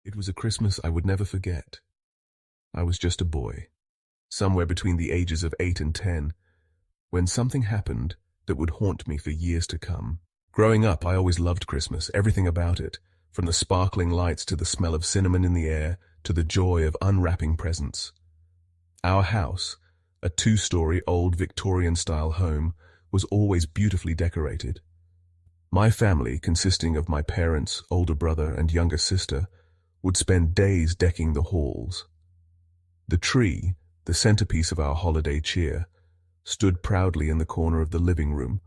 It was a Christmas I would never forget. I was just a boy, somewhere between the ages of 8 and 10, when something happened that would haunt me for years to come. Growing up, I always loved Christmas, everything about it, from the sparkling lights to the smell of cinnamon in the air to the joy of unwrapping presents. Our house, a 2-story old Victorian-style home, was always beautifully decorated. My family, consisting of my parents, older brother, and younger sister, would spend days decking the halls. The tree, the centerpiece of our holiday cheer, stood proudly in the corner of the living room,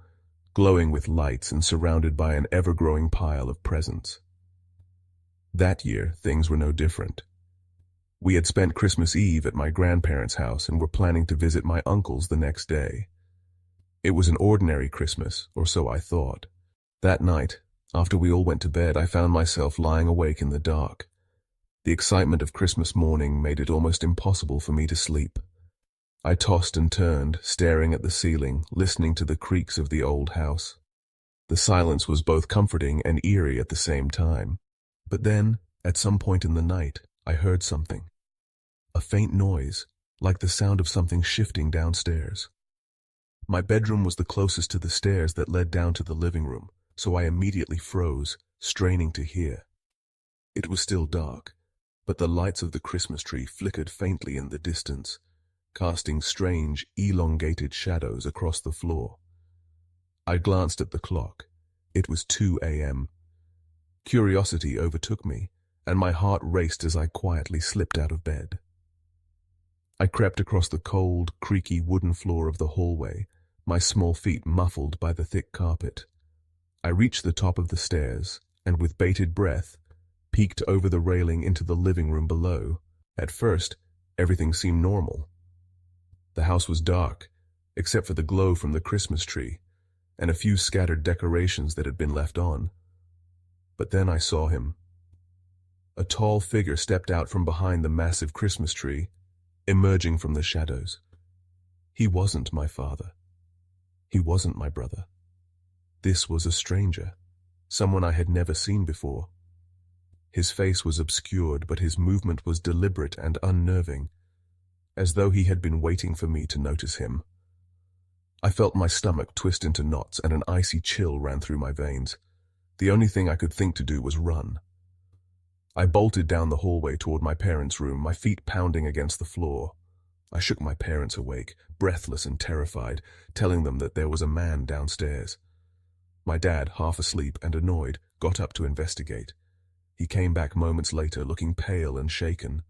glowing with lights and surrounded by an ever-growing pile of presents. That year, things were no different. We had spent Christmas Eve at my grandparents' house and were planning to visit my uncle's the next day. It was an ordinary Christmas, or so I thought. That night, after we all went to bed, I found myself lying awake in the dark. The excitement of Christmas morning made it almost impossible for me to sleep. I tossed and turned, staring at the ceiling, listening to the creaks of the old house. The silence was both comforting and eerie at the same time. But then, at some point in the night, I heard something. A faint noise, like the sound of something shifting downstairs. My bedroom was the closest to the stairs that led down to the living room, so I immediately froze, straining to hear. It was still dark, but the lights of the Christmas tree flickered faintly in the distance, casting strange, elongated shadows across the floor. I glanced at the clock. It was 2 a.m. Curiosity overtook me, and my heart raced as I quietly slipped out of bed. I crept across the cold, creaky wooden floor of the hallway, my small feet muffled by the thick carpet. I reached the top of the stairs, and with bated breath, peeked over the railing into the living room below. At first, everything seemed normal. The house was dark, except for the glow from the Christmas tree, and a few scattered decorations that had been left on. But then I saw him. A tall figure stepped out from behind the massive Christmas tree, emerging from the shadows. He wasn't my father. He wasn't my brother. This was a stranger, someone I had never seen before. His face was obscured, but his movement was deliberate and unnerving, as though he had been waiting for me to notice him. I felt my stomach twist into knots and an icy chill ran through my veins. The only thing I could think to do was run. I bolted down the hallway toward my parents' room, my feet pounding against the floor. I shook my parents awake, breathless and terrified, telling them that there was a man downstairs. My dad, half asleep and annoyed, got up to investigate. He came back moments later, looking pale and shaken.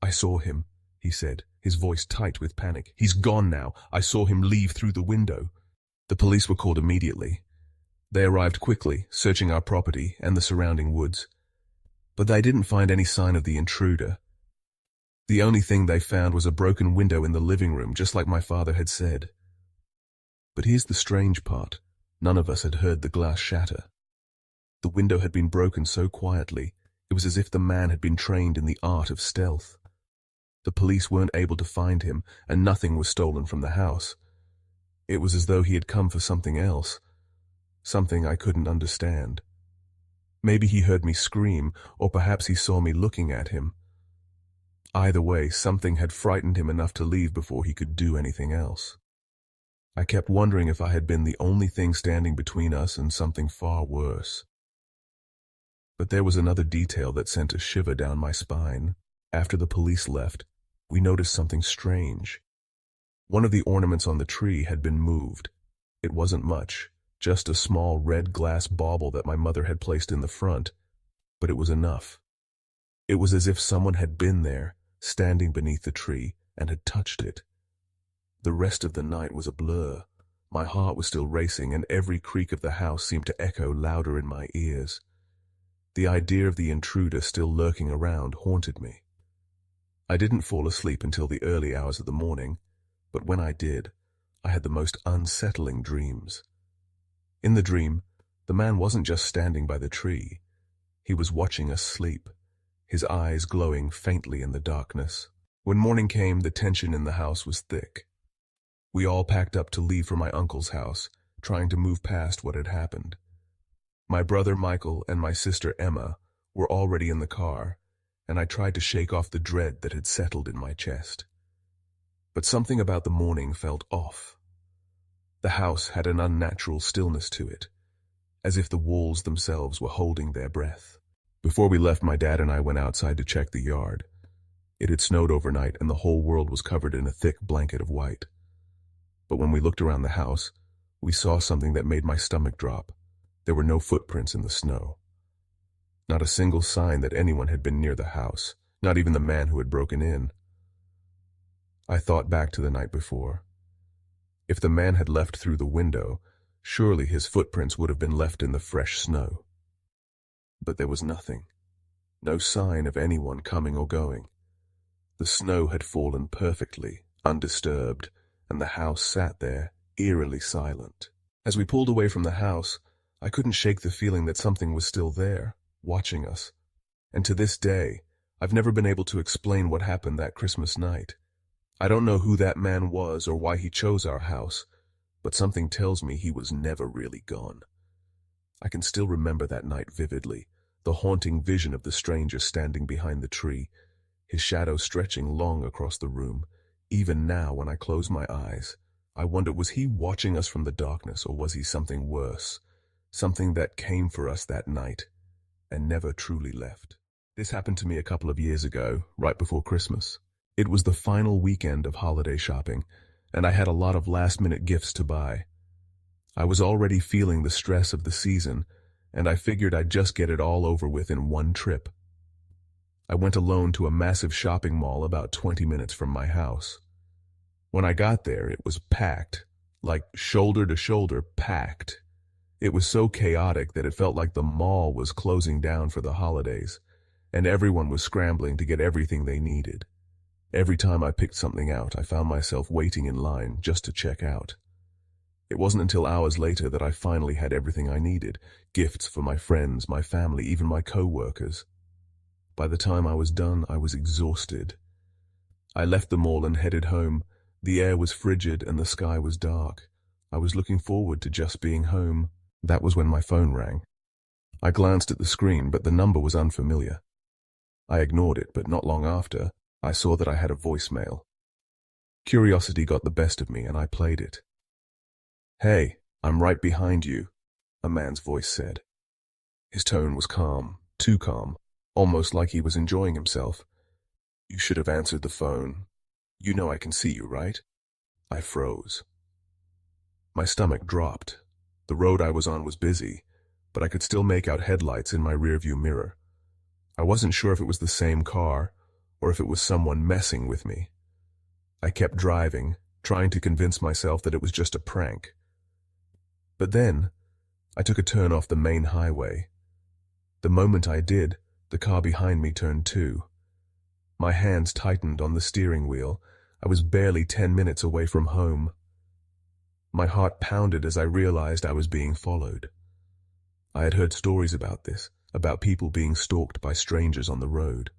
"I saw him," he said, his voice tight with panic. "He's gone now. I saw him leave through the window." The police were called immediately. They arrived quickly, searching our property and the surrounding woods. But they didn't find any sign of the intruder. The only thing they found was a broken window in the living room, just like my father had said. But here's the strange part. None of us had heard the glass shatter. The window had been broken so quietly, it was as if the man had been trained in the art of stealth. The police weren't able to find him, and nothing was stolen from the house. It was as though he had come for something else, something I couldn't understand. Maybe he heard me scream, or perhaps he saw me looking at him. Either way, something had frightened him enough to leave before he could do anything else. I kept wondering if I had been the only thing standing between us and something far worse. But there was another detail that sent a shiver down my spine. After the police left, we noticed something strange. One of the ornaments on the tree had been moved. It wasn't much, just a small red glass bauble that my mother had placed in the front, but it was enough. It was as if someone had been there, standing beneath the tree, and had touched it. The rest of the night was a blur. My heart was still racing, and every creak of the house seemed to echo louder in my ears. The idea of the intruder still lurking around haunted me. I didn't fall asleep until the early hours of the morning, but when I did, I had the most unsettling dreams. In the dream, the man wasn't just standing by the tree. He was watching us sleep, his eyes glowing faintly in the darkness. When morning came, the tension in the house was thick. We all packed up to leave for my uncle's house, trying to move past what had happened. My brother Michael and my sister Emma were already in the car, and I tried to shake off the dread that had settled in my chest. But something about the morning felt off. The house had an unnatural stillness to it, as if the walls themselves were holding their breath. Before we left, my dad and I went outside to check the yard. It had snowed overnight, and the whole world was covered in a thick blanket of white. But when we looked around the house, we saw something that made my stomach drop. There were no footprints in the snow. Not a single sign that anyone had been near the house, not even the man who had broken in. I thought back to the night before. If the man had left through the window, surely his footprints would have been left in the fresh snow. But there was nothing. No sign of anyone coming or going. The snow had fallen perfectly, undisturbed, and the house sat there, eerily silent. As we pulled away from the house, I couldn't shake the feeling that something was still there, watching us. And to this day, I've never been able to explain what happened that Christmas night. I don't know who that man was or why he chose our house, but something tells me he was never really gone. I can still remember that night vividly, the haunting vision of the stranger standing behind the tree, his shadow stretching long across the room. Even now, when I close my eyes, I wonder, was he watching us from the darkness, or was he something worse, something that came for us that night and never truly left? This happened to me a couple of years ago, right before Christmas. It was the final weekend of holiday shopping, and I had a lot of last-minute gifts to buy. I was already feeling the stress of the season, and I figured I'd just get it all over with in one trip. I went alone to a massive shopping mall about 20 minutes from my house. When I got there, it was packed, like shoulder to shoulder packed. It was so chaotic that it felt like the mall was closing down for the holidays, and everyone was scrambling to get everything they needed. Every time I picked something out, I found myself waiting in line just to check out. It wasn't until hours later that I finally had everything I needed, gifts for my friends, my family, even my co-workers. By the time I was done, I was exhausted. I left the mall and headed home. The air was frigid and the sky was dark. I was looking forward to just being home. That was when my phone rang. I glanced at the screen, but the number was unfamiliar. I ignored it, but not long after, I saw that I had a voicemail. Curiosity got the best of me, and I played it. "Hey, I'm right behind you," a man's voice said. His tone was calm, too calm, almost like he was enjoying himself. "You should have answered the phone. You know I can see you, right?" I froze. My stomach dropped. The road I was on was busy, but I could still make out headlights in my rearview mirror. I wasn't sure if it was the same car, or if it was someone messing with me. I kept driving, trying to convince myself that it was just a prank. But then, I took a turn off the main highway. The moment I did, the car behind me turned too. My hands tightened on the steering wheel. I was barely 10 minutes away from home. My heart pounded as I realized I was being followed. I had heard stories about this, about people being stalked by strangers on the road.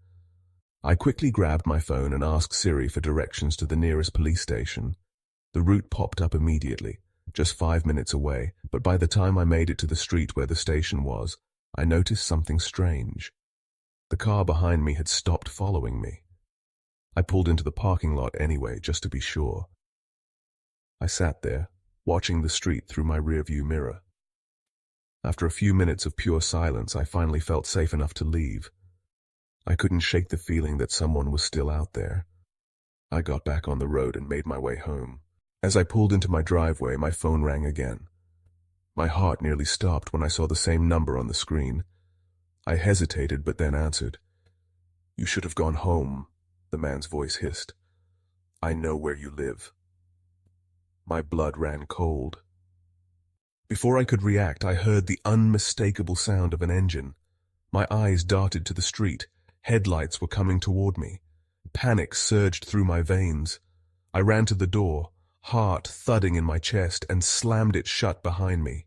I quickly grabbed my phone and asked Siri for directions to the nearest police station. The route popped up immediately, just 5 minutes away, but by the time I made it to the street where the station was, I noticed something strange. The car behind me had stopped following me. I pulled into the parking lot anyway, just to be sure. I sat there, watching the street through my rearview mirror. After a few minutes of pure silence, I finally felt safe enough to leave. I couldn't shake the feeling that someone was still out there. I got back on the road and made my way home. As I pulled into my driveway, my phone rang again. My heart nearly stopped when I saw the same number on the screen. I hesitated, but then answered. "You should have gone home," the man's voice hissed. "I know where you live." My blood ran cold. Before I could react, I heard the unmistakable sound of an engine. My eyes darted to the street. Headlights were coming toward me. Panic surged through my veins. I ran to the door, heart thudding in my chest, and slammed it shut behind me.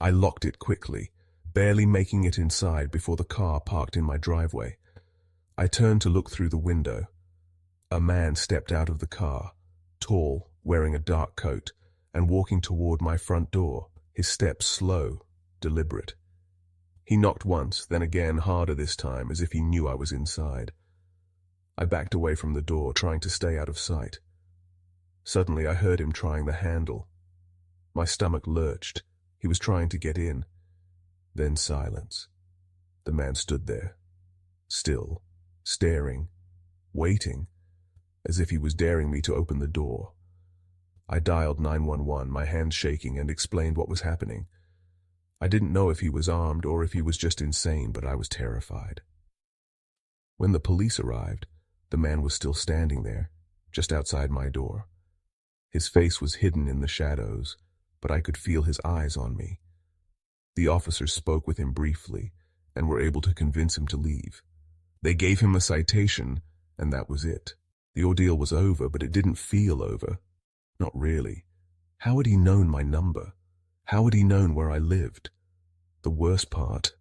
I locked it quickly, barely making it inside before the car parked in my driveway. I turned to look through the window. A man stepped out of the car, tall, wearing a dark coat, and walking toward my front door, his steps slow, deliberate. He knocked once, then again, harder this time, as if he knew I was inside. I backed away from the door, trying to stay out of sight. Suddenly I heard him trying the handle. My stomach lurched. He was trying to get in. Then silence. The man stood there, still, staring, waiting, as if he was daring me to open the door. I dialed 911, my hands shaking, and explained what was happening. I didn't know if he was armed or if he was just insane, but I was terrified. When the police arrived, the man was still standing there, just outside my door. His face was hidden in the shadows, but I could feel his eyes on me. The officers spoke with him briefly and were able to convince him to leave. They gave him a citation, and that was it. The ordeal was over, but it didn't feel over. Not really. How had he known my number? How had he known where I lived? The worst part,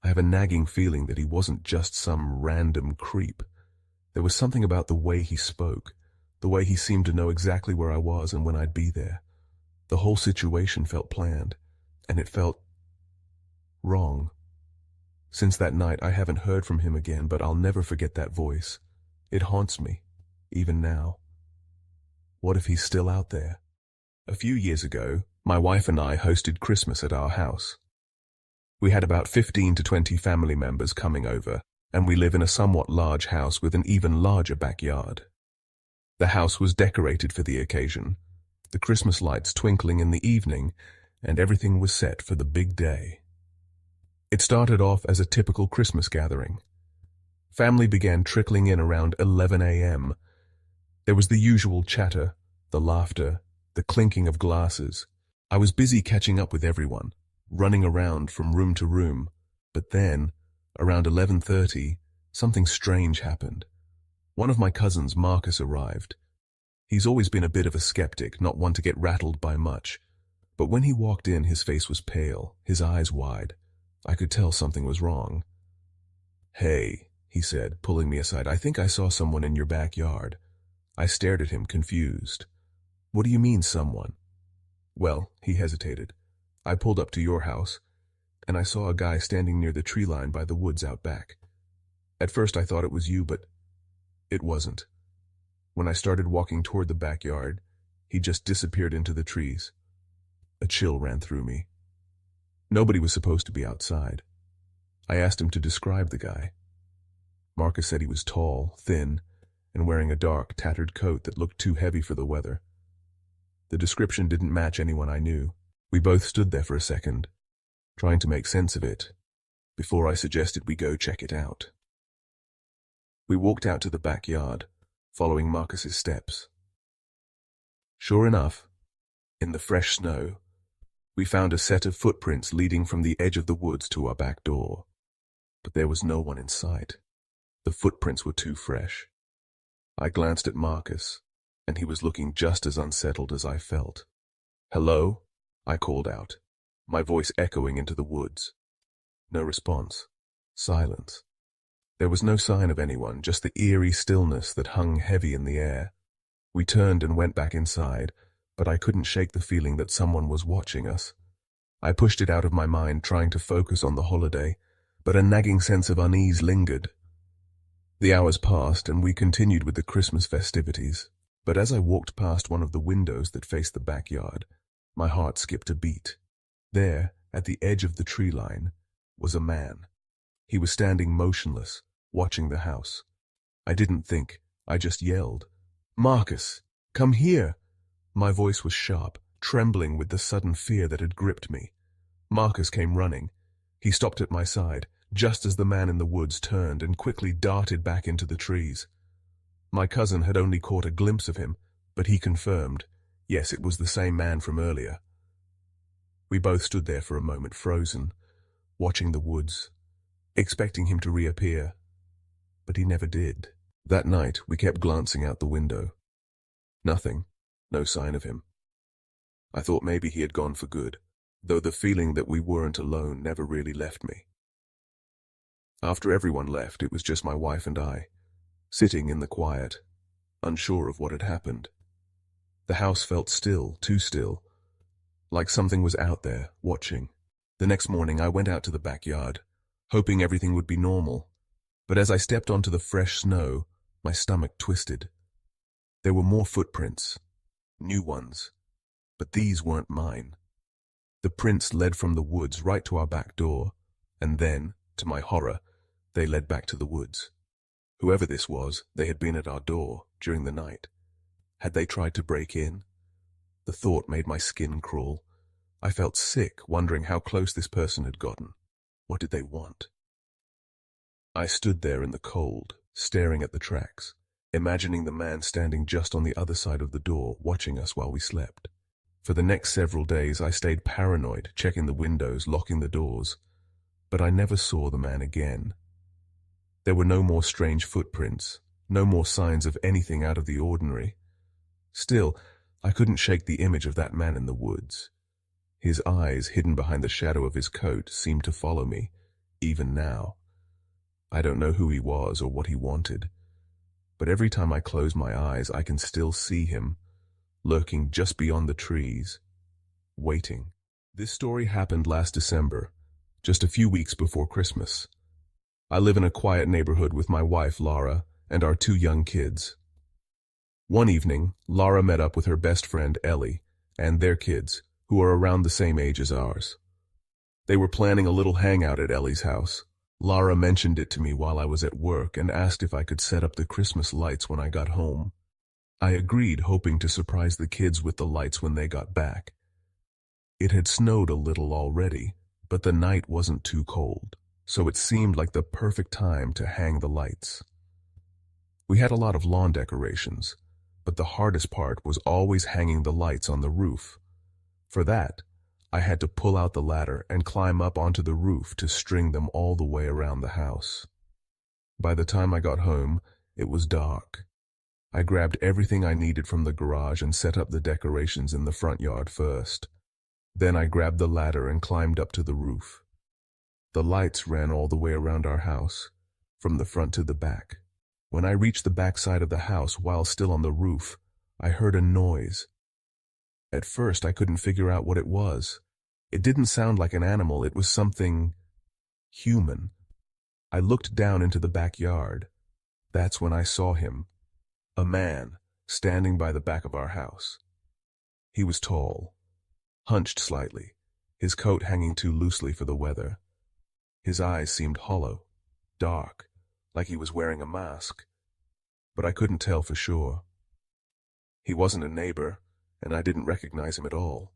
I have a nagging feeling that he wasn't just some random creep. There was something about the way he spoke, the way he seemed to know exactly where I was and when I'd be there. The whole situation felt planned, and it felt wrong. Since that night, I haven't heard from him again, but I'll never forget that voice. It haunts me, even now. What if he's still out there? A few years ago, my wife and I hosted Christmas at our house. We had about 15 to 20 family members coming over, and we live in a somewhat large house with an even larger backyard. The house was decorated for the occasion, the Christmas lights twinkling in the evening, and everything was set for the big day. It started off as a typical Christmas gathering. Family began trickling in around 11 a.m. There was the usual chatter, the laughter, the clinking of glasses. I was busy catching up with everyone, running around from room to room, but then, around 11:30, something strange happened. One of my cousins, Marcus, arrived. He's always been a bit of a skeptic, not one to get rattled by much, but when he walked in, his face was pale, his eyes wide. I could tell something was wrong. "Hey," he said, pulling me aside, "I think I saw someone in your backyard." I stared at him, confused. "What do you mean, someone?" "Well," he hesitated, "I pulled up to your house, and I saw a guy standing near the tree line by the woods out back. At first I thought it was you, but it wasn't. When I started walking toward the backyard, he just disappeared into the trees." A chill ran through me. Nobody was supposed to be outside. I asked him to describe the guy. Marcus said he was tall, thin, and wearing a dark, tattered coat that looked too heavy for the weather. The description didn't match anyone I knew. We both stood there for a second, trying to make sense of it, before I suggested we go check it out. We walked out to the backyard, following Marcus's steps. Sure enough, in the fresh snow, we found a set of footprints leading from the edge of the woods to our back door. But there was no one in sight. The footprints were too fresh. I glanced at Marcus, and he was looking just as unsettled as I felt. "Hello?" I called out, my voice echoing into the woods. No response. Silence. There was no sign of anyone, just the eerie stillness that hung heavy in the air. We turned and went back inside, but I couldn't shake the feeling that someone was watching us. I pushed it out of my mind, trying to focus on the holiday, but a nagging sense of unease lingered. The hours passed, and we continued with the Christmas festivities. But as I walked past one of the windows that faced the backyard, my heart skipped a beat. There, at the edge of the tree line, was a man. He was standing motionless, watching the house. I didn't think, I just yelled, "Marcus, come here!" My voice was sharp, trembling with the sudden fear that had gripped me. Marcus came running. He stopped at my side, just as the man in the woods turned and quickly darted back into the trees. My cousin had only caught a glimpse of him, but he confirmed, yes, it was the same man from earlier. We both stood there for a moment, frozen, watching the woods, expecting him to reappear. But he never did. That night, we kept glancing out the window. Nothing. No sign of him. I thought maybe he had gone for good, though the feeling that we weren't alone never really left me. After everyone left, it was just my wife and I, sitting in the quiet, unsure of what had happened. The house felt still, too still, like something was out there, watching. The next morning, I went out to the backyard, hoping everything would be normal. But as I stepped onto the fresh snow, my stomach twisted. There were more footprints, new ones, but these weren't mine. The prints led from the woods right to our back door, and then, to my horror, they led back to the woods. Whoever this was, they had been at our door during the night. Had they tried to break in? The thought made my skin crawl. I felt sick, wondering how close this person had gotten. What did they want? I stood there in the cold, staring at the tracks, imagining the man standing just on the other side of the door, watching us while we slept. For the next several days, I stayed paranoid, checking the windows, locking the doors, but I never saw the man again. There were no more strange footprints, no more signs of anything out of the ordinary. Still, I couldn't shake the image of that man in the woods. His eyes, hidden behind the shadow of his coat, seemed to follow me, even now. I don't know who he was or what he wanted, but every time I close my eyes, I can still see him, lurking just beyond the trees, waiting. This story happened last December, just a few weeks before Christmas. I live in a quiet neighborhood with my wife, Laura, and our 2 young kids. One evening, Laura met up with her best friend, Ellie, and their kids, who are around the same age as ours. They were planning a little hangout at Ellie's house. Laura mentioned it to me while I was at work and asked if I could set up the Christmas lights when I got home. I agreed, hoping to surprise the kids with the lights when they got back. It had snowed a little already, but the night wasn't too cold, so it seemed like the perfect time to hang the lights. We had a lot of lawn decorations, but the hardest part was always hanging the lights on the roof. For that, I had to pull out the ladder and climb up onto the roof to string them all the way around the house. By the time I got home, it was dark. I grabbed everything I needed from the garage and set up the decorations in the front yard first. Then I grabbed the ladder and climbed up to the roof. The lights ran all the way around our house, from the front to the back. When I reached the back side of the house while still on the roof, I heard a noise. At first, I couldn't figure out what it was. It didn't sound like an animal, it was something human. I looked down into the backyard. That's when I saw him. A man, standing by the back of our house. He was tall, hunched slightly, his coat hanging too loosely for the weather. His eyes seemed hollow, dark, like he was wearing a mask, but I couldn't tell for sure. He wasn't a neighbor, and I didn't recognize him at all.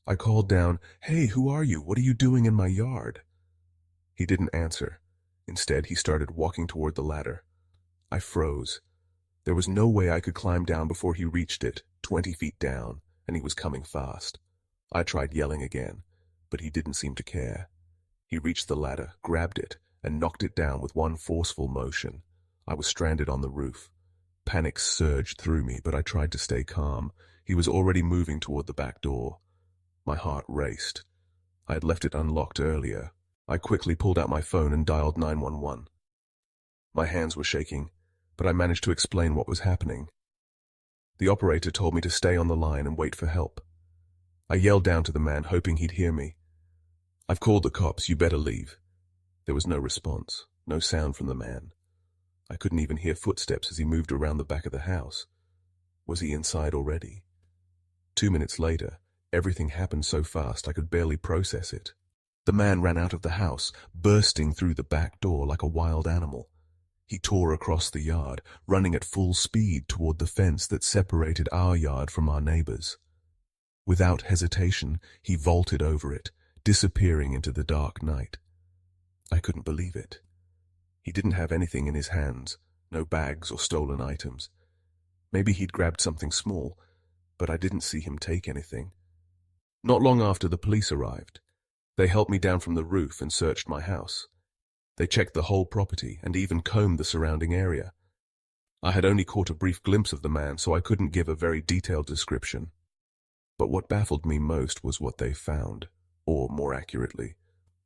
I called down, "Hey, who are you? What are you doing in my yard?" He didn't answer. Instead, he started walking toward the ladder. I froze. There was no way I could climb down before he reached it, 20 feet down, and he was coming fast. I tried yelling again, but he didn't seem to care. He reached the ladder, grabbed it, and knocked it down with one forceful motion. I was stranded on the roof. Panic surged through me, but I tried to stay calm. He was already moving toward the back door. My heart raced. I had left it unlocked earlier. I quickly pulled out my phone and dialed 911. My hands were shaking, but I managed to explain what was happening. The operator told me to stay on the line and wait for help. I yelled down to the man, hoping he'd hear me. "I've called the cops, you better leave." There was no response, no sound from the man. I couldn't even hear footsteps as he moved around the back of the house. Was he inside already? 2 minutes later, everything happened so fast I could barely process it. The man ran out of the house, bursting through the back door like a wild animal. He tore across the yard, running at full speed toward the fence that separated our yard from our neighbor's. Without hesitation, he vaulted over it, disappearing into the dark night. I couldn't believe it. He didn't have anything in his hands, no bags or stolen items. Maybe he'd grabbed something small, but I didn't see him take anything. Not long after, the police arrived. They helped me down from the roof and searched my house. They checked the whole property and even combed the surrounding area. I had only caught a brief glimpse of the man, so I couldn't give a very detailed description. But what baffled me most was what they found, or more accurately,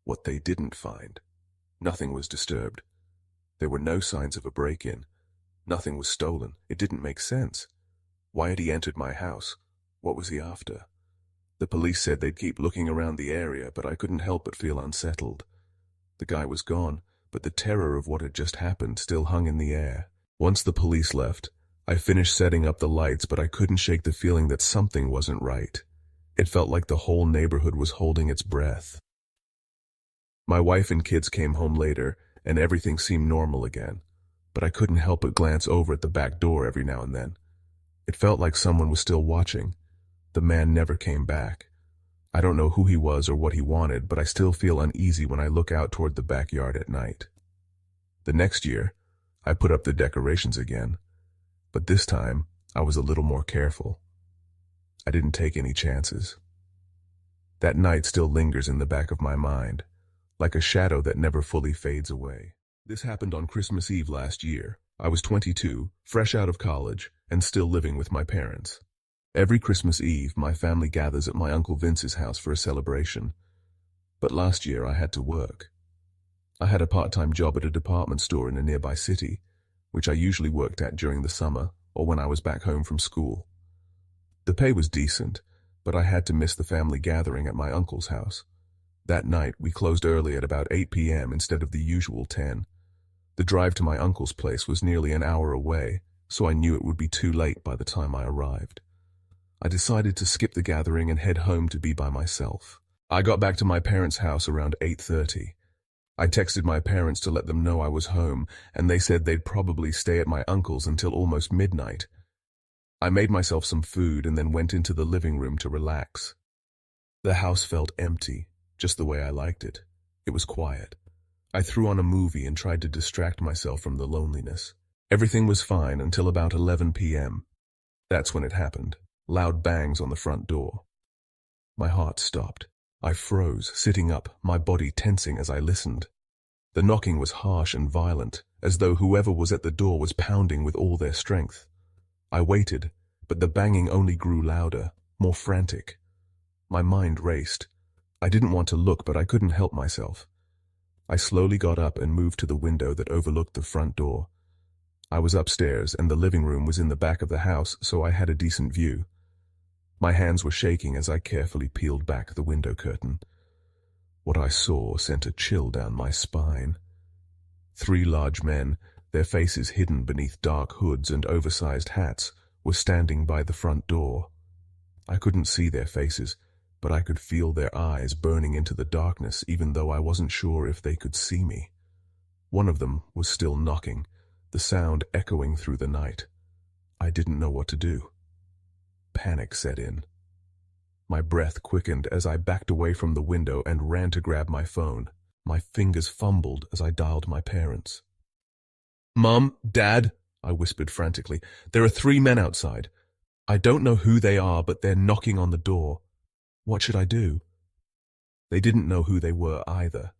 what they didn't find. Nothing was disturbed. There were no signs of a break-in. Nothing was stolen. It didn't make sense. Why had he entered my house? What was he after? The police said they'd keep looking around the area, but I couldn't help but feel unsettled. The guy was gone, but the terror of what had just happened still hung in the air. Once the police left, I finished setting up the lights, but I couldn't shake the feeling that something wasn't right. It felt like the whole neighborhood was holding its breath. My wife and kids came home later, and everything seemed normal again, but I couldn't help but glance over at the back door every now and then. It felt like someone was still watching. The man never came back. I don't know who he was or what he wanted, but I still feel uneasy when I look out toward the backyard at night. The next year, I put up the decorations again, but this time I was a little more careful. I didn't take any chances. That night still lingers in the back of my mind, like a shadow that never fully fades away. This happened on Christmas Eve last year. I was 22, fresh out of college, and still living with my parents. Every Christmas Eve, my family gathers at my Uncle Vince's house for a celebration. But last year I had to work. I had a part-time job at a department store in a nearby city, which I usually worked at during the summer or when I was back home from school. The pay was decent, but I had to miss the family gathering at my uncle's house. That night, we closed early at about 8 p.m. instead of the usual 10. The drive to my uncle's place was nearly an hour away, so I knew it would be too late by the time I arrived. I decided to skip the gathering and head home to be by myself. I got back to my parents' house around 8:30. I texted my parents to let them know I was home, and they said they'd probably stay at my uncle's until almost midnight. I made myself some food and then went into the living room to relax. The house felt empty, just the way I liked it. It was quiet. I threw on a movie and tried to distract myself from the loneliness. Everything was fine until about 11 p.m. That's when it happened. Loud bangs on the front door. My heart stopped. I froze, sitting up, my body tensing as I listened. The knocking was harsh and violent, as though whoever was at the door was pounding with all their strength. I waited, but the banging only grew louder, more frantic. My mind raced. I didn't want to look, but I couldn't help myself. I slowly got up and moved to the window that overlooked the front door. I was upstairs, and the living room was in the back of the house, so I had a decent view. My hands were shaking as I carefully peeled back the window curtain. What I saw sent a chill down my spine. 3 large men, their faces hidden beneath dark hoods and oversized hats, were standing by the front door. I couldn't see their faces, but I could feel their eyes burning into the darkness, even though I wasn't sure if they could see me. One of them was still knocking, the sound echoing through the night. I didn't know what to do. Panic set in. My breath quickened as I backed away from the window and ran to grab my phone. My fingers fumbled as I dialed my parents. "Mom, Dad," I whispered frantically, "there are 3 men outside. I don't know who they are, but they're knocking on the door. What should I do?" They didn't know who they were either.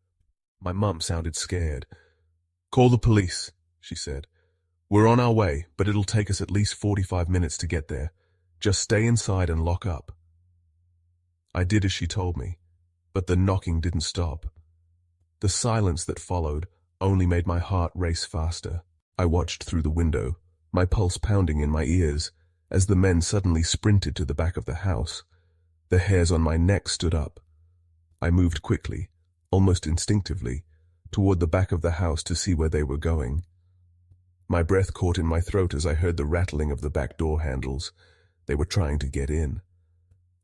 My mum sounded scared. "Call the police," she said. "We're on our way, but it'll take us at least 45 minutes to get there. Just stay inside and lock up." I did as she told me, but the knocking didn't stop. The silence that followed only made my heart race faster. I watched through the window, my pulse pounding in my ears, as the men suddenly sprinted to the back of the house. The hairs on my neck stood up. I moved quickly, almost instinctively, toward the back of the house to see where they were going. My breath caught in my throat as I heard the rattling of the back door handles. They were trying to get in.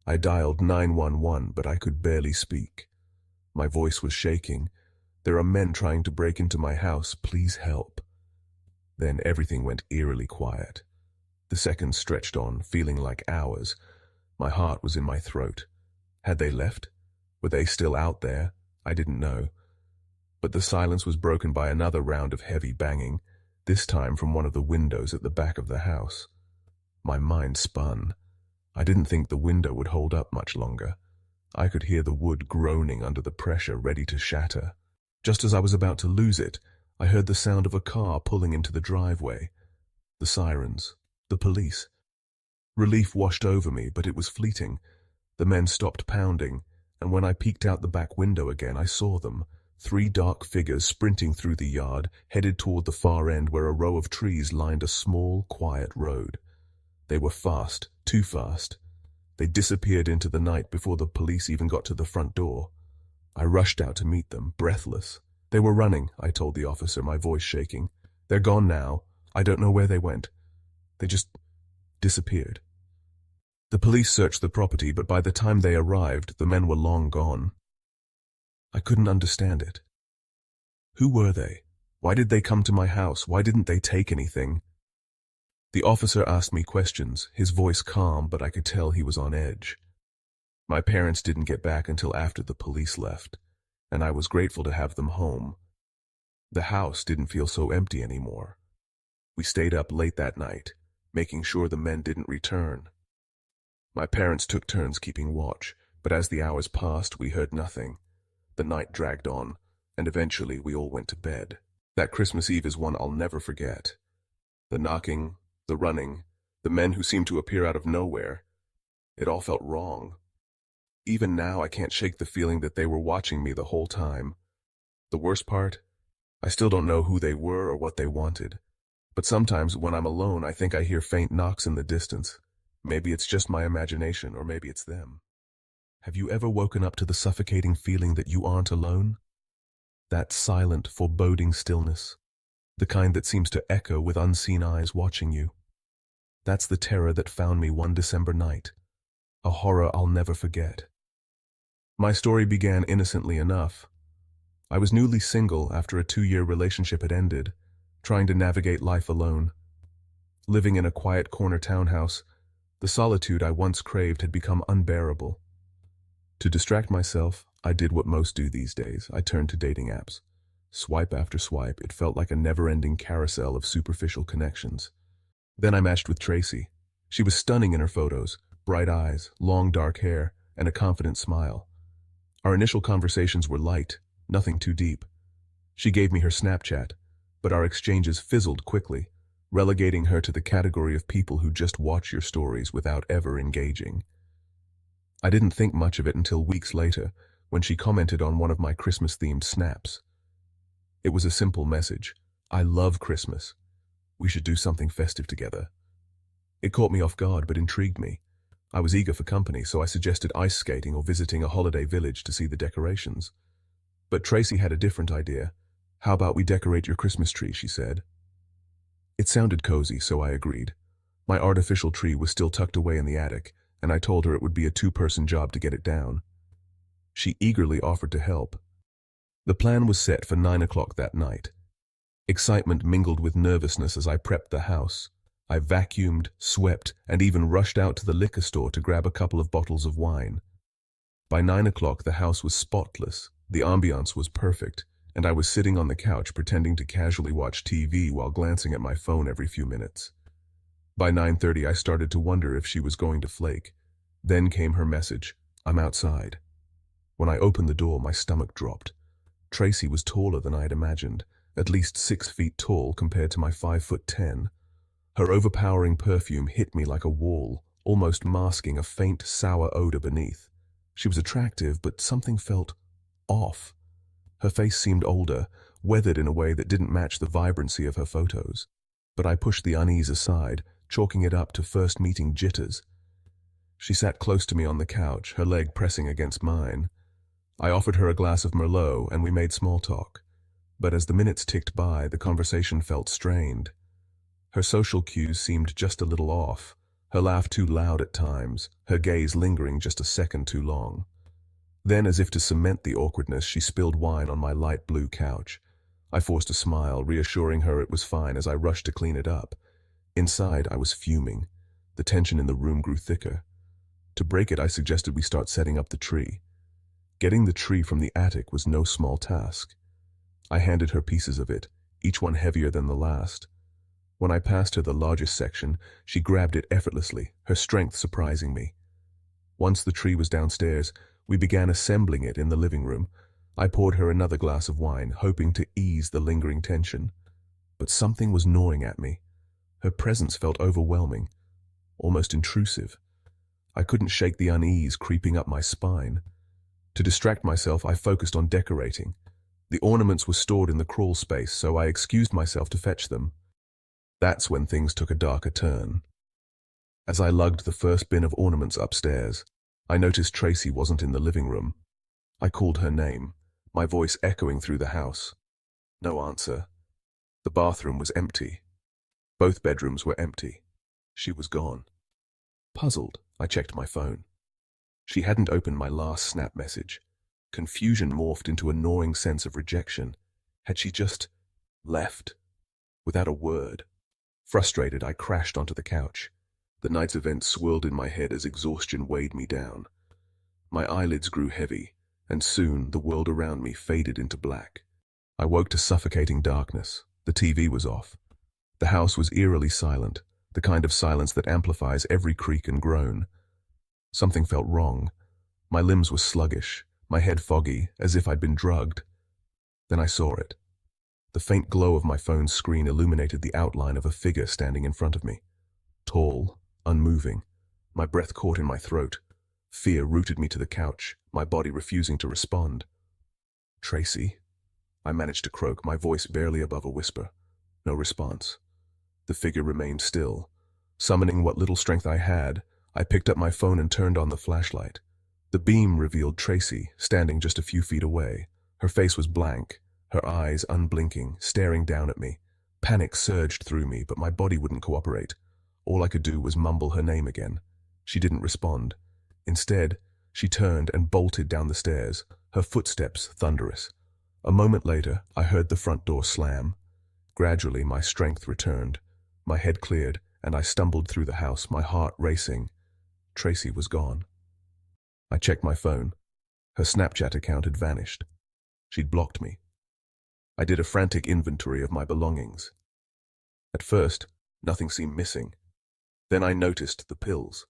I dialed 911, but I could barely speak. My voice was shaking. "There are men trying to break into my house. Please help." Then everything went eerily quiet. The seconds stretched on, feeling like hours. My heart was in my throat. Had they left? Were they still out there? I didn't know. But the silence was broken by another round of heavy banging, this time from one of the windows at the back of the house. My mind spun. I didn't think the window would hold up much longer. I could hear the wood groaning under the pressure, ready to shatter. Just as I was about to lose it, I heard the sound of a car pulling into the driveway. The sirens. The police. Relief washed over me, but it was fleeting. The men stopped pounding, and when I peeked out the back window again, I saw them. 3 dark figures sprinting through the yard, headed toward the far end where a row of trees lined a small, quiet road. They were fast, too fast. They disappeared into the night before the police even got to the front door. I rushed out to meet them, breathless. They were running, I told the officer, my voice shaking. They're gone now. I don't know where they went. They just disappeared. The police searched the property, but by the time they arrived, the men were long gone. I couldn't understand it. Who were they? Why did they come to my house? Why didn't they take anything? The officer asked me questions, his voice calm, but I could tell he was on edge. My parents didn't get back until after the police left, and I was grateful to have them home. The house didn't feel so empty anymore. We stayed up late that night, making sure the men didn't return. My parents took turns keeping watch, but as the hours passed, we heard nothing. The night dragged on, and eventually we all went to bed. That Christmas Eve is one I'll never forget. The knocking, the running, the men who seemed to appear out of nowhere. It all felt wrong. Even now, I can't shake the feeling that they were watching me the whole time. The worst part? I still don't know who they were or what they wanted. But sometimes when I'm alone, I think I hear faint knocks in the distance. Maybe it's just my imagination, or maybe it's them. Have you ever woken up to the suffocating feeling that you aren't alone? That silent, foreboding stillness. The kind that seems to echo with unseen eyes watching you. That's the terror that found me one December night. A horror I'll never forget. My story began innocently enough. I was newly single after a 2-year relationship had ended, trying to navigate life alone. Living in a quiet corner townhouse, the solitude I once craved had become unbearable. To distract myself, I did what most do these days. I turned to dating apps. Swipe after swipe, it felt like a never-ending carousel of superficial connections. Then I matched with Tracy. She was stunning in her photos, bright eyes, long dark hair, and a confident smile. Our initial conversations were light, nothing too deep. She gave me her Snapchat, but our exchanges fizzled quickly, relegating her to the category of people who just watch your stories without ever engaging. I didn't think much of it until weeks later, when she commented on one of my Christmas-themed snaps. It was a simple message. I love Christmas. We should do something festive together. It caught me off guard, but intrigued me. I was eager for company, so I suggested ice skating or visiting a holiday village to see the decorations. But Tracy had a different idea. How about we decorate your Christmas tree, she said. It sounded cozy, so I agreed. My artificial tree was still tucked away in the attic, and I told her it would be a 2-person job to get it down. She eagerly offered to help. The plan was set for 9 o'clock that night. Excitement mingled with nervousness as I prepped the house. I vacuumed, swept, and even rushed out to the liquor store to grab a couple of bottles of wine. By 9 o'clock, the house was spotless, the ambiance was perfect, and I was sitting on the couch pretending to casually watch TV while glancing at my phone every few minutes. By 9:30, I started to wonder if she was going to flake. Then came her message, "I'm outside." When I opened the door, my stomach dropped. Tracy was taller than I had imagined, at least 6 feet tall compared to my 5'10". Her overpowering perfume hit me like a wall, almost masking a faint, sour odor beneath. She was attractive, but something felt off. Her face seemed older, weathered in a way that didn't match the vibrancy of her photos. But I pushed the unease aside, chalking it up to first meeting jitters. She sat close to me on the couch, her leg pressing against mine. I offered her a glass of Merlot, and we made small talk. But as the minutes ticked by, the conversation felt strained. Her social cues seemed just a little off, her laugh too loud at times, her gaze lingering just a second too long. Then, as if to cement the awkwardness, she spilled wine on my light blue couch. I forced a smile, reassuring her it was fine as I rushed to clean it up. Inside, I was fuming. The tension in the room grew thicker. To break it, I suggested we start setting up the tree. Getting the tree from the attic was no small task. I handed her pieces of it, each one heavier than the last. When I passed her the largest section, she grabbed it effortlessly, her strength surprising me. Once the tree was downstairs, we began assembling it in the living room. I poured her another glass of wine, hoping to ease the lingering tension. But something was gnawing at me. Her presence felt overwhelming, almost intrusive. I couldn't shake the unease creeping up my spine. To distract myself, I focused on decorating. The ornaments were stored in the crawl space, so I excused myself to fetch them. That's when things took a darker turn. As I lugged the first bin of ornaments upstairs, I noticed Tracy wasn't in the living room. I called her name, my voice echoing through the house. No answer. The bathroom was empty. Both bedrooms were empty. She was gone. Puzzled, I checked my phone. She hadn't opened my last snap message. Confusion morphed into a gnawing sense of rejection. Had she just left? Without a word. Frustrated, I crashed onto the couch. The night's events swirled in my head as exhaustion weighed me down. My eyelids grew heavy, and soon the world around me faded into black. I woke to suffocating darkness. The TV was off. The house was eerily silent, the kind of silence that amplifies every creak and groan. Something felt wrong. My limbs were sluggish, my head foggy, as if I'd been drugged. Then I saw it. The faint glow of my phone's screen illuminated the outline of a figure standing in front of me. Tall, unmoving, my breath caught in my throat. Fear rooted me to the couch, my body refusing to respond. "Tracy?" I managed to croak, my voice barely above a whisper. No response. The figure remained still. Summoning what little strength I had, I picked up my phone and turned on the flashlight. The beam revealed Tracy, standing just a few feet away. Her face was blank, her eyes unblinking, staring down at me. Panic surged through me, but my body wouldn't cooperate. All I could do was mumble her name again. She didn't respond. Instead, she turned and bolted down the stairs, her footsteps thunderous. A moment later, I heard the front door slam. Gradually, my strength returned. My head cleared, and I stumbled through the house, my heart racing. Tracy was gone. I checked my phone. Her Snapchat account had vanished. She'd blocked me. I did a frantic inventory of my belongings. At first, nothing seemed missing. Then I noticed the pills.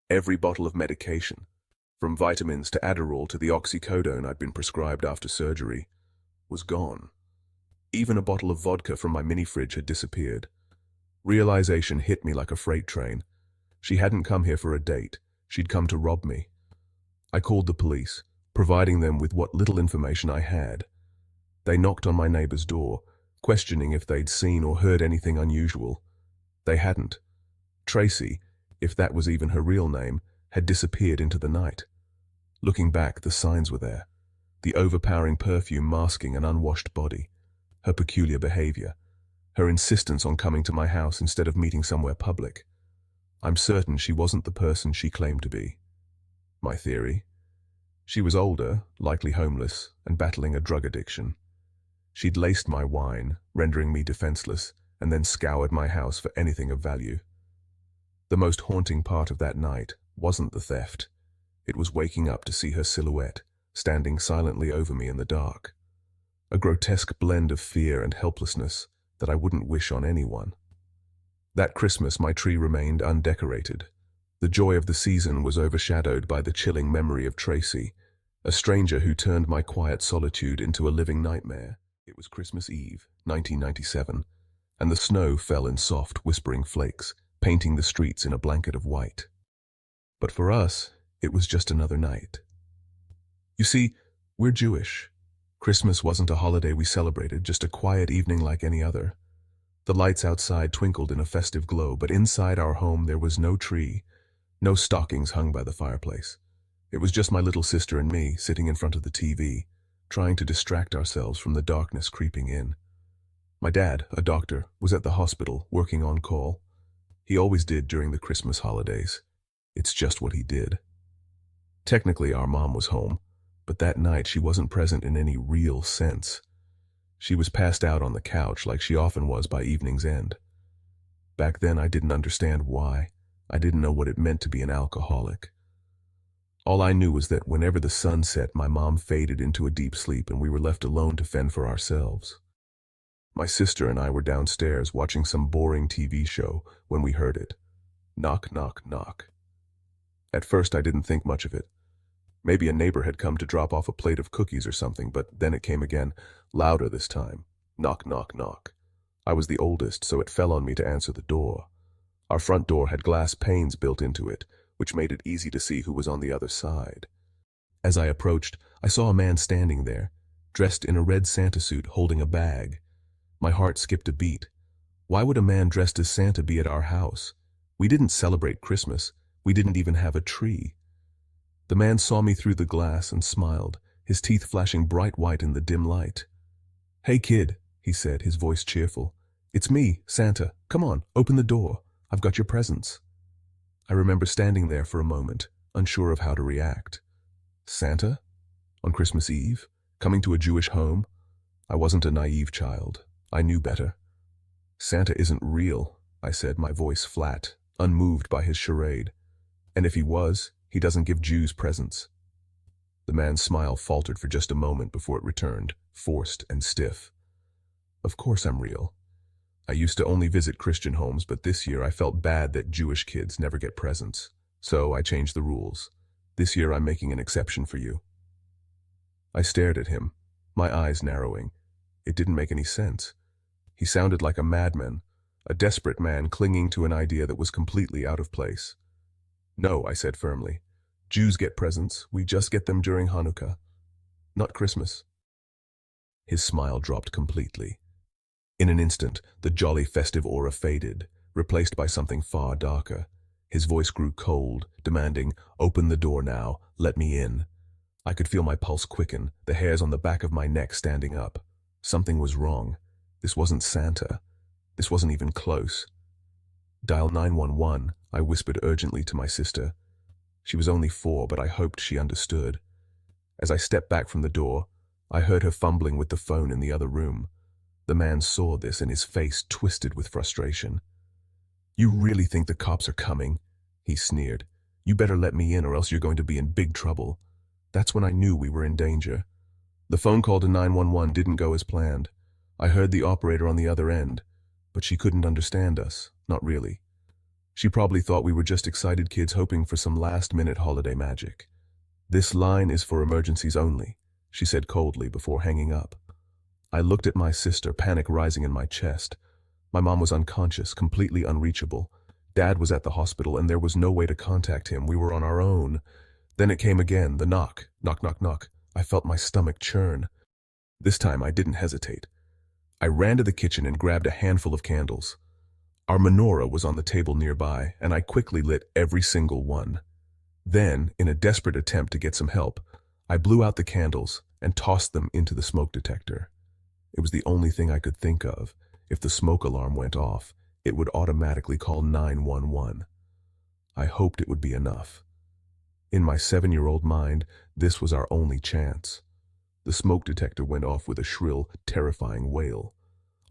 Every bottle of medication, from vitamins to Adderall to the oxycodone I'd been prescribed after surgery, was gone. Even a bottle of vodka from my mini-fridge had disappeared. Realization hit me like a freight train. She hadn't come here for a date. She'd come to rob me. I called the police, providing them with what little information I had. They knocked on my neighbor's door, questioning if they'd seen or heard anything unusual. They hadn't. Tracy, if that was even her real name, had disappeared into the night. Looking back, the signs were there. The overpowering perfume masking an unwashed body. Her peculiar behavior. Her insistence on coming to my house instead of meeting somewhere public. I'm certain she wasn't the person she claimed to be. My theory? She was older, likely homeless, and battling a drug addiction. She'd laced my wine, rendering me defenseless, and then scoured my house for anything of value. The most haunting part of that night wasn't the theft. It was waking up to see her silhouette, standing silently over me in the dark. A grotesque blend of fear and helplessness that I wouldn't wish on anyone. That Christmas, my tree remained undecorated. The joy of the season was overshadowed by the chilling memory of Tracy, a stranger who turned my quiet solitude into a living nightmare. It was Christmas Eve, 1997, and the snow fell in soft, whispering flakes, painting the streets in a blanket of white. But for us, it was just another night. You see, we're Jewish. Christmas wasn't a holiday we celebrated, just a quiet evening like any other. The lights outside twinkled in a festive glow, but inside our home there was no tree, no stockings hung by the fireplace. It was just my little sister and me sitting in front of the TV, trying to distract ourselves from the darkness creeping in. My dad, a doctor, was at the hospital, working on call. He always did during the Christmas holidays. It's just what he did. Technically, our mom was home, but that night she wasn't present in any real sense. She was passed out on the couch like she often was by evening's end. Back then, I didn't understand why. I didn't know what it meant to be an alcoholic. All I knew was that whenever the sun set, my mom faded into a deep sleep and we were left alone to fend for ourselves. My sister and I were downstairs watching some boring TV show when we heard it. Knock, knock, knock. At first, I didn't think much of it. Maybe a neighbor had come to drop off a plate of cookies or something, but then it came again, louder this time. Knock, knock, knock. I was the oldest, so it fell on me to answer the door. Our front door had glass panes built into it, which made it easy to see who was on the other side. As I approached, I saw a man standing there, dressed in a red Santa suit holding a bag. My heart skipped a beat. Why would a man dressed as Santa be at our house? We didn't celebrate Christmas. We didn't even have a tree. The man saw me through the glass and smiled, his teeth flashing bright white in the dim light. "Hey kid," he said, his voice cheerful. "It's me, Santa. Come on, open the door. I've got your presents." I remember standing there for a moment, unsure of how to react. Santa? On Christmas Eve? Coming to a Jewish home? I wasn't a naive child. I knew better. "Santa isn't real," I said, my voice flat, unmoved by his charade. "And if he was, he doesn't give Jews presents." The man's smile faltered for just a moment before it returned, forced and stiff. "Of course I'm real. I used to only visit Christian homes, but this year I felt bad that Jewish kids never get presents. So I changed the rules. This year I'm making an exception for you." I stared at him, my eyes narrowing. It didn't make any sense. He sounded like a madman, a desperate man clinging to an idea that was completely out of place. "No," I said firmly. "Jews get presents. We just get them during Hanukkah. Not Christmas." His smile dropped completely. In an instant, the jolly festive aura faded, replaced by something far darker. His voice grew cold, demanding, "Open the door now, let me in." I could feel my pulse quicken, the hairs on the back of my neck standing up. Something was wrong. This wasn't Santa. This wasn't even close. "Dial 911, I whispered urgently to my sister. She was only 4, but I hoped she understood. As I stepped back from the door, I heard her fumbling with the phone in the other room. The man saw this and his face twisted with frustration. "You really think the cops are coming?" he sneered. "You better let me in or else you're going to be in big trouble." That's when I knew we were in danger. The phone call to 911 didn't go as planned. I heard the operator on the other end, but she couldn't understand us, not really. She probably thought we were just excited kids hoping for some last-minute holiday magic. "This line is for emergencies only," she said coldly before hanging up. I looked at my sister, panic rising in my chest. My mom was unconscious, completely unreachable. Dad was at the hospital and there was no way to contact him. We were on our own. Then it came again, the knock. Knock, knock, knock. I felt my stomach churn. This time I didn't hesitate. I ran to the kitchen and grabbed a handful of candles. Our menorah was on the table nearby, and I quickly lit every single one. Then, in a desperate attempt to get some help, I blew out the candles and tossed them into the smoke detector. It was the only thing I could think of. If the smoke alarm went off, it would automatically call 911. I hoped it would be enough. In my 7-year-old mind, this was our only chance. The smoke detector went off with a shrill, terrifying wail.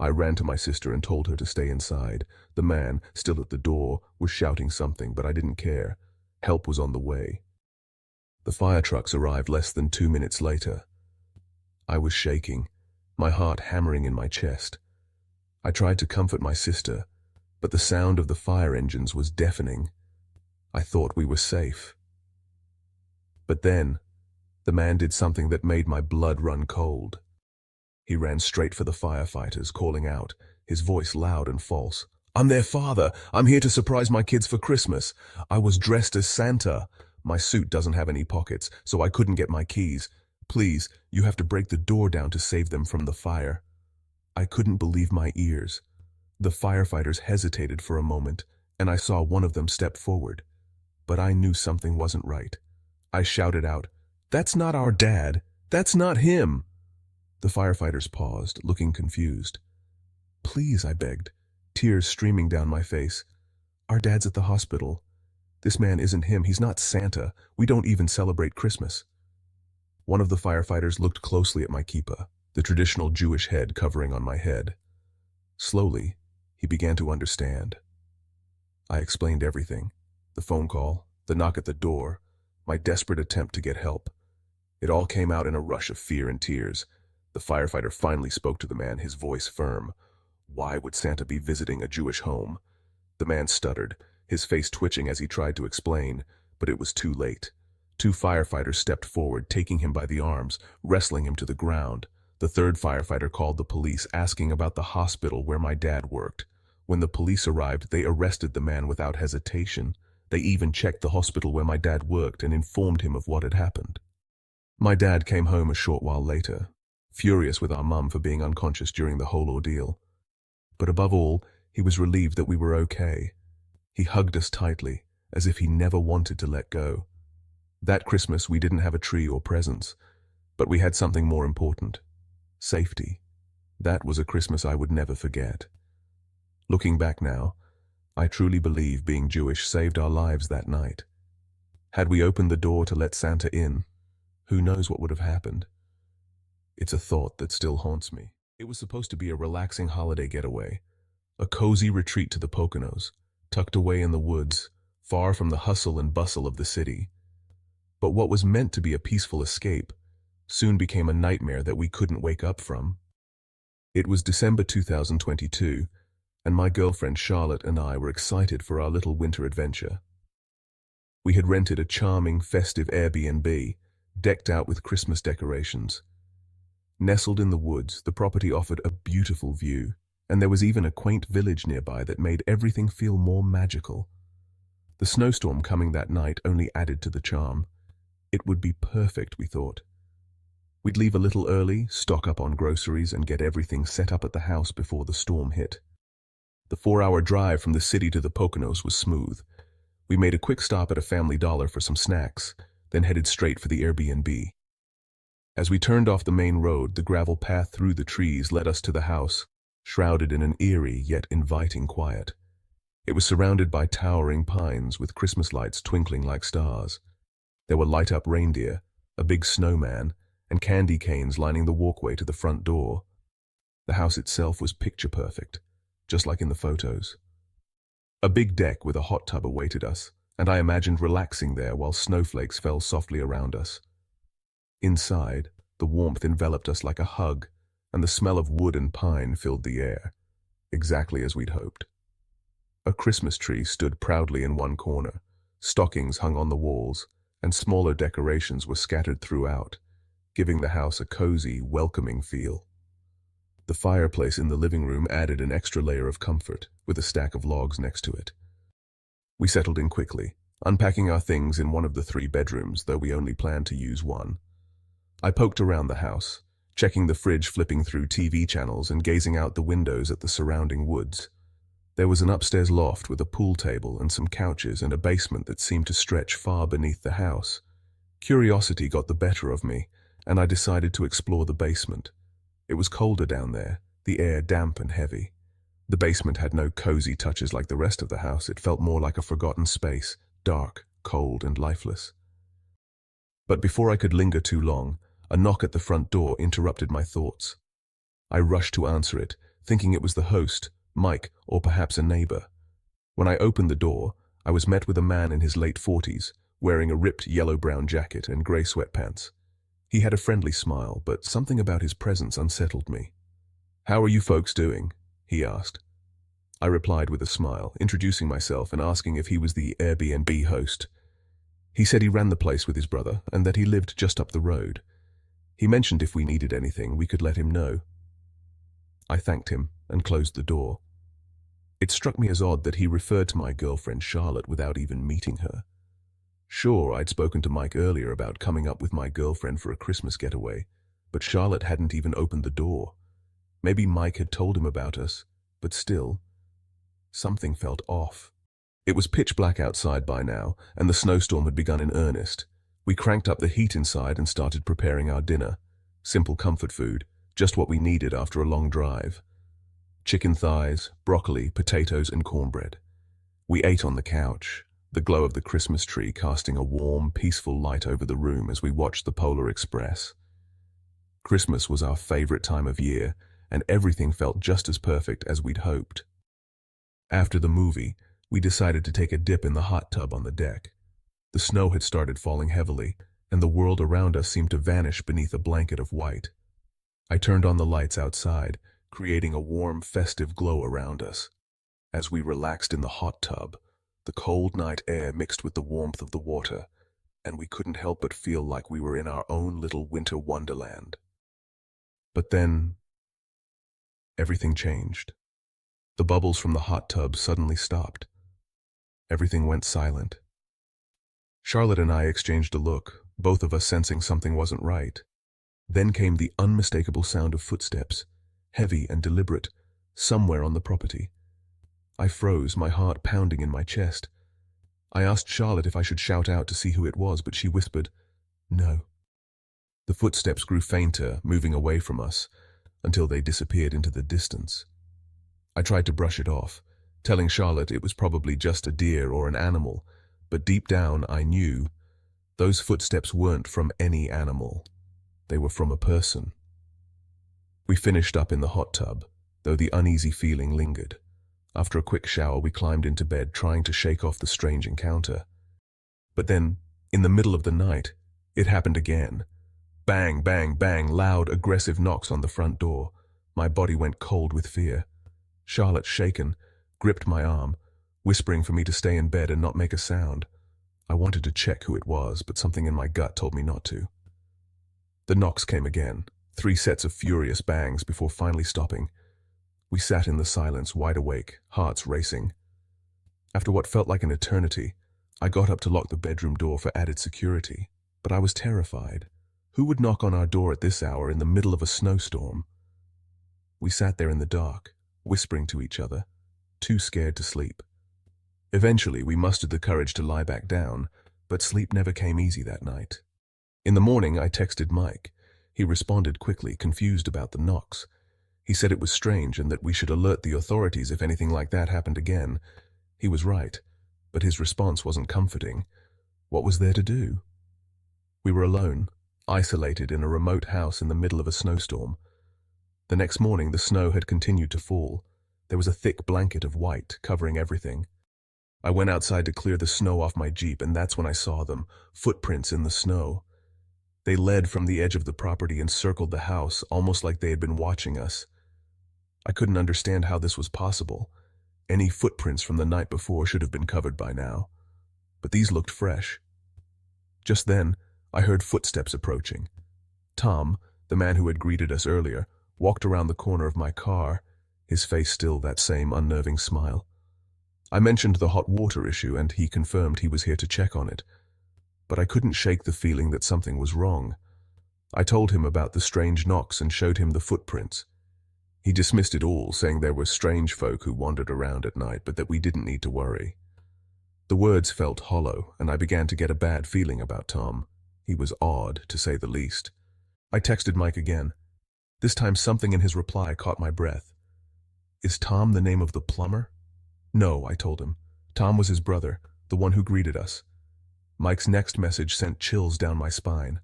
I ran to my sister and told her to stay inside. The man, still at the door, was shouting something, but I didn't care. Help was on the way. The fire trucks arrived less than 2 minutes later. I was shaking, my heart hammering in my chest. I tried to comfort my sister, but the sound of the fire engines was deafening. I thought we were safe. But then, the man did something that made my blood run cold. He ran straight for the firefighters, calling out, his voice loud and false. "I'm their father. I'm here to surprise my kids for Christmas. I was dressed as Santa. My suit doesn't have any pockets, so I couldn't get my keys. Please, you have to break the door down to save them from the fire." I couldn't believe my ears. The firefighters hesitated for a moment, and I saw one of them step forward. But I knew something wasn't right. I shouted out, "That's not our dad. That's not him." The firefighters paused, looking confused. "Please," I begged, tears streaming down my face. "Our dad's at the hospital. This man isn't him. He's not Santa. We don't even celebrate Christmas." One of the firefighters looked closely at my kippah, the traditional Jewish head covering on my head. Slowly, he began to understand. I explained everything. The phone call, the knock at the door, my desperate attempt to get help. It all came out in a rush of fear and tears. The firefighter finally spoke to the man, his voice firm. Why would Santa be visiting a Jewish home? The man stuttered, his face twitching as he tried to explain, but it was too late. 2 firefighters stepped forward, taking him by the arms, wrestling him to the ground. The 3rd firefighter called the police, asking about the hospital where my dad worked. When the police arrived, they arrested the man without hesitation. They even checked the hospital where my dad worked and informed him of what had happened. My dad came home a short while later, furious with our mum for being unconscious during the whole ordeal. But above all, he was relieved that we were okay. He hugged us tightly, as if he never wanted to let go. That Christmas, we didn't have a tree or presents, but we had something more important: safety. That was a Christmas I would never forget. Looking back now, I truly believe being Jewish saved our lives that night. Had we opened the door to let Santa in, who knows what would have happened? It's a thought that still haunts me. It was supposed to be a relaxing holiday getaway, a cozy retreat to the Poconos, tucked away in the woods, far from the hustle and bustle of the city. But what was meant to be a peaceful escape soon became a nightmare that we couldn't wake up from. It was December 2022, and my girlfriend Charlotte and I were excited for our little winter adventure. We had rented a charming, festive Airbnb, decked out with Christmas decorations. Nestled in the woods, the property offered a beautiful view, and there was even a quaint village nearby that made everything feel more magical. The snowstorm coming that night only added to the charm. It would be perfect, we thought. We'd leave a little early, stock up on groceries, and get everything set up at the house before the storm hit. The 4-hour drive from the city to the Poconos was smooth. We made a quick stop at a Family Dollar for some snacks, then headed straight for the Airbnb. As we turned off the main road, the gravel path through the trees led us to the house, shrouded in an eerie yet inviting quiet. It was surrounded by towering pines with Christmas lights twinkling like stars. There were light-up reindeer, a big snowman, and candy canes lining the walkway to the front door. The house itself was picture-perfect, just like in the photos. A big deck with a hot tub awaited us, and I imagined relaxing there while snowflakes fell softly around us. Inside, the warmth enveloped us like a hug, and the smell of wood and pine filled the air, exactly as we'd hoped. A Christmas tree stood proudly in one corner, stockings hung on the walls, and smaller decorations were scattered throughout, giving the house a cozy, welcoming feel. The fireplace in the living room added an extra layer of comfort, with a stack of logs next to it. We settled in quickly, unpacking our things in one of the 3 bedrooms, though we only planned to use one. I poked around the house, checking the fridge, flipping through TV channels, and gazing out the windows at the surrounding woods. There was an upstairs loft with a pool table and some couches, and a basement that seemed to stretch far beneath the house. Curiosity got the better of me, and I decided to explore the basement. It was colder down there, the air damp and heavy. The basement had no cozy touches like the rest of the house. It felt more like a forgotten space, dark, cold, and lifeless. But before I could linger too long, a knock at the front door interrupted my thoughts. I rushed to answer it, thinking it was the host, Mike, or perhaps a neighbor. When I opened the door, I was met with a man in his late 40s, wearing a ripped yellow-brown jacket and gray sweatpants. He had a friendly smile, but something about his presence unsettled me. "How are you folks doing?" he asked. I replied with a smile, introducing myself and asking if he was the Airbnb host. He said he ran the place with his brother and that he lived just up the road. He mentioned if we needed anything, we could let him know. I thanked him and closed the door. It struck me as odd that he referred to my girlfriend Charlotte without even meeting her. Sure, I'd spoken to Mike earlier about coming up with my girlfriend for a Christmas getaway, but Charlotte hadn't even opened the door. Maybe Mike had told him about us, but still, something felt off. It was pitch black outside by now, and the snowstorm had begun in earnest. We cranked up the heat inside and started preparing our dinner. Simple comfort food, just what we needed after a long drive. Chicken thighs, broccoli, potatoes, and cornbread. We ate on the couch, the glow of the Christmas tree casting a warm, peaceful light over the room as we watched the Polar Express. Christmas was our favorite time of year, and everything felt just as perfect as we'd hoped. After the movie, we decided to take a dip in the hot tub on the deck. The snow had started falling heavily, and the world around us seemed to vanish beneath a blanket of white. I turned on the lights outside, creating a warm, festive glow around us. As we relaxed in the hot tub, the cold night air mixed with the warmth of the water, and we couldn't help but feel like we were in our own little winter wonderland. But then, everything changed. The bubbles from the hot tub suddenly stopped. Everything went silent. Charlotte and I exchanged a look, both of us sensing something wasn't right. Then came the unmistakable sound of footsteps, heavy and deliberate, somewhere on the property. I froze, my heart pounding in my chest. I asked Charlotte if I should shout out to see who it was, but she whispered, "No." The footsteps grew fainter, moving away from us, until they disappeared into the distance. I tried to brush it off, telling Charlotte it was probably just a deer or an animal, but deep down I knew those footsteps weren't from any animal. They were from a person. We finished up in the hot tub, though the uneasy feeling lingered. After a quick shower, we climbed into bed, trying to shake off the strange encounter. But then, in the middle of the night, it happened again. Bang, bang, bang, loud, aggressive knocks on the front door. My body went cold with fear. Charlotte, shaken, gripped my arm, whispering for me to stay in bed and not make a sound. I wanted to check who it was, but something in my gut told me not to. The knocks came again, 3 sets of furious bangs before finally stopping. We sat in the silence, wide awake, hearts racing. After what felt like an eternity, I got up to lock the bedroom door for added security, but I was terrified. Who would knock on our door at this hour in the middle of a snowstorm? We sat there in the dark, whispering to each other, too scared to sleep. Eventually, we mustered the courage to lie back down, but sleep never came easy that night. In the morning, I texted Mike. He responded quickly, confused about the knocks. He said it was strange and that we should alert the authorities if anything like that happened again. He was right, but his response wasn't comforting. What was there to do? We were alone, isolated in a remote house in the middle of a snowstorm. The next morning, the snow had continued to fall. There was a thick blanket of white covering everything. I went outside to clear the snow off my Jeep, and that's when I saw them, footprints in the snow. They led from the edge of the property and circled the house, almost like they had been watching us. I couldn't understand how this was possible. Any footprints from the night before should have been covered by now. But these looked fresh. Just then, I heard footsteps approaching. Tom, the man who had greeted us earlier, walked around the corner of my car, his face still that same unnerving smile. I mentioned the hot water issue, and he confirmed he was here to check on it. But I couldn't shake the feeling that something was wrong. I told him about the strange knocks and showed him the footprints. He dismissed it all, saying there were strange folk who wandered around at night, but that we didn't need to worry. The words felt hollow, and I began to get a bad feeling about Tom. He was odd, to say the least. I texted Mike again. This time something in his reply caught my breath. "Is Tom the name of the plumber?" "No," I told him. Tom was his brother, the one who greeted us. Mike's next message sent chills down my spine.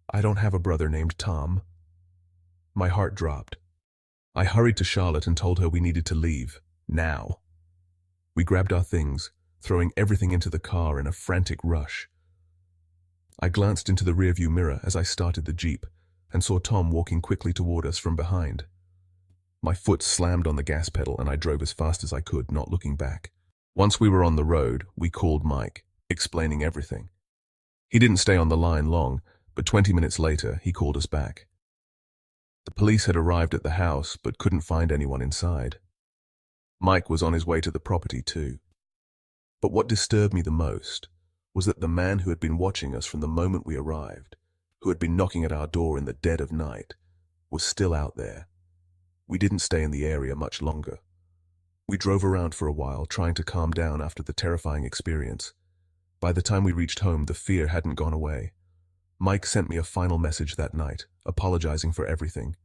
"I don't have a brother named Tom." My heart dropped. I hurried to Charlotte and told her we needed to leave, now. We grabbed our things, throwing everything into the car in a frantic rush. I glanced into the rearview mirror as I started the Jeep and saw Tom walking quickly toward us from behind. My foot slammed on the gas pedal and I drove as fast as I could, not looking back. Once we were on the road, we called Mike, explaining everything. He didn't stay on the line long, but 20 minutes later, he called us back. The police had arrived at the house, but couldn't find anyone inside. Mike was on his way to the property too. But what disturbed me the most was that the man who had been watching us from the moment we arrived, who had been knocking at our door in the dead of night, was still out there. We didn't stay in the area much longer. We drove around for a while, trying to calm down after the terrifying experience. By the time we reached home, the fear hadn't gone away. Mike sent me a final message that night, apologizing for everything.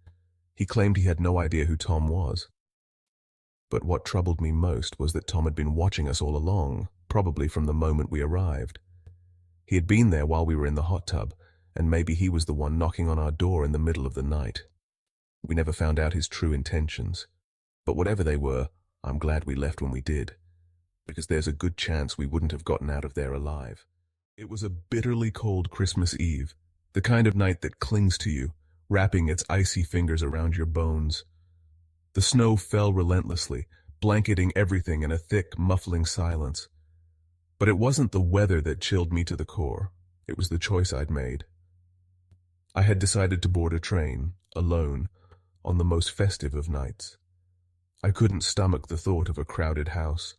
He claimed he had no idea who Tom was. But what troubled me most was that Tom had been watching us all along, probably from the moment we arrived. He had been there while we were in the hot tub, and maybe he was the one knocking on our door in the middle of the night. We never found out his true intentions. But whatever they were, I'm glad we left when we did, because there's a good chance we wouldn't have gotten out of there alive. It was a bitterly cold Christmas Eve, the kind of night that clings to you, wrapping its icy fingers around your bones. The snow fell relentlessly, blanketing everything in a thick, muffling silence. But it wasn't the weather that chilled me to the core. It was the choice I'd made. I had decided to board a train, alone, on the most festive of nights. I couldn't stomach the thought of a crowded house,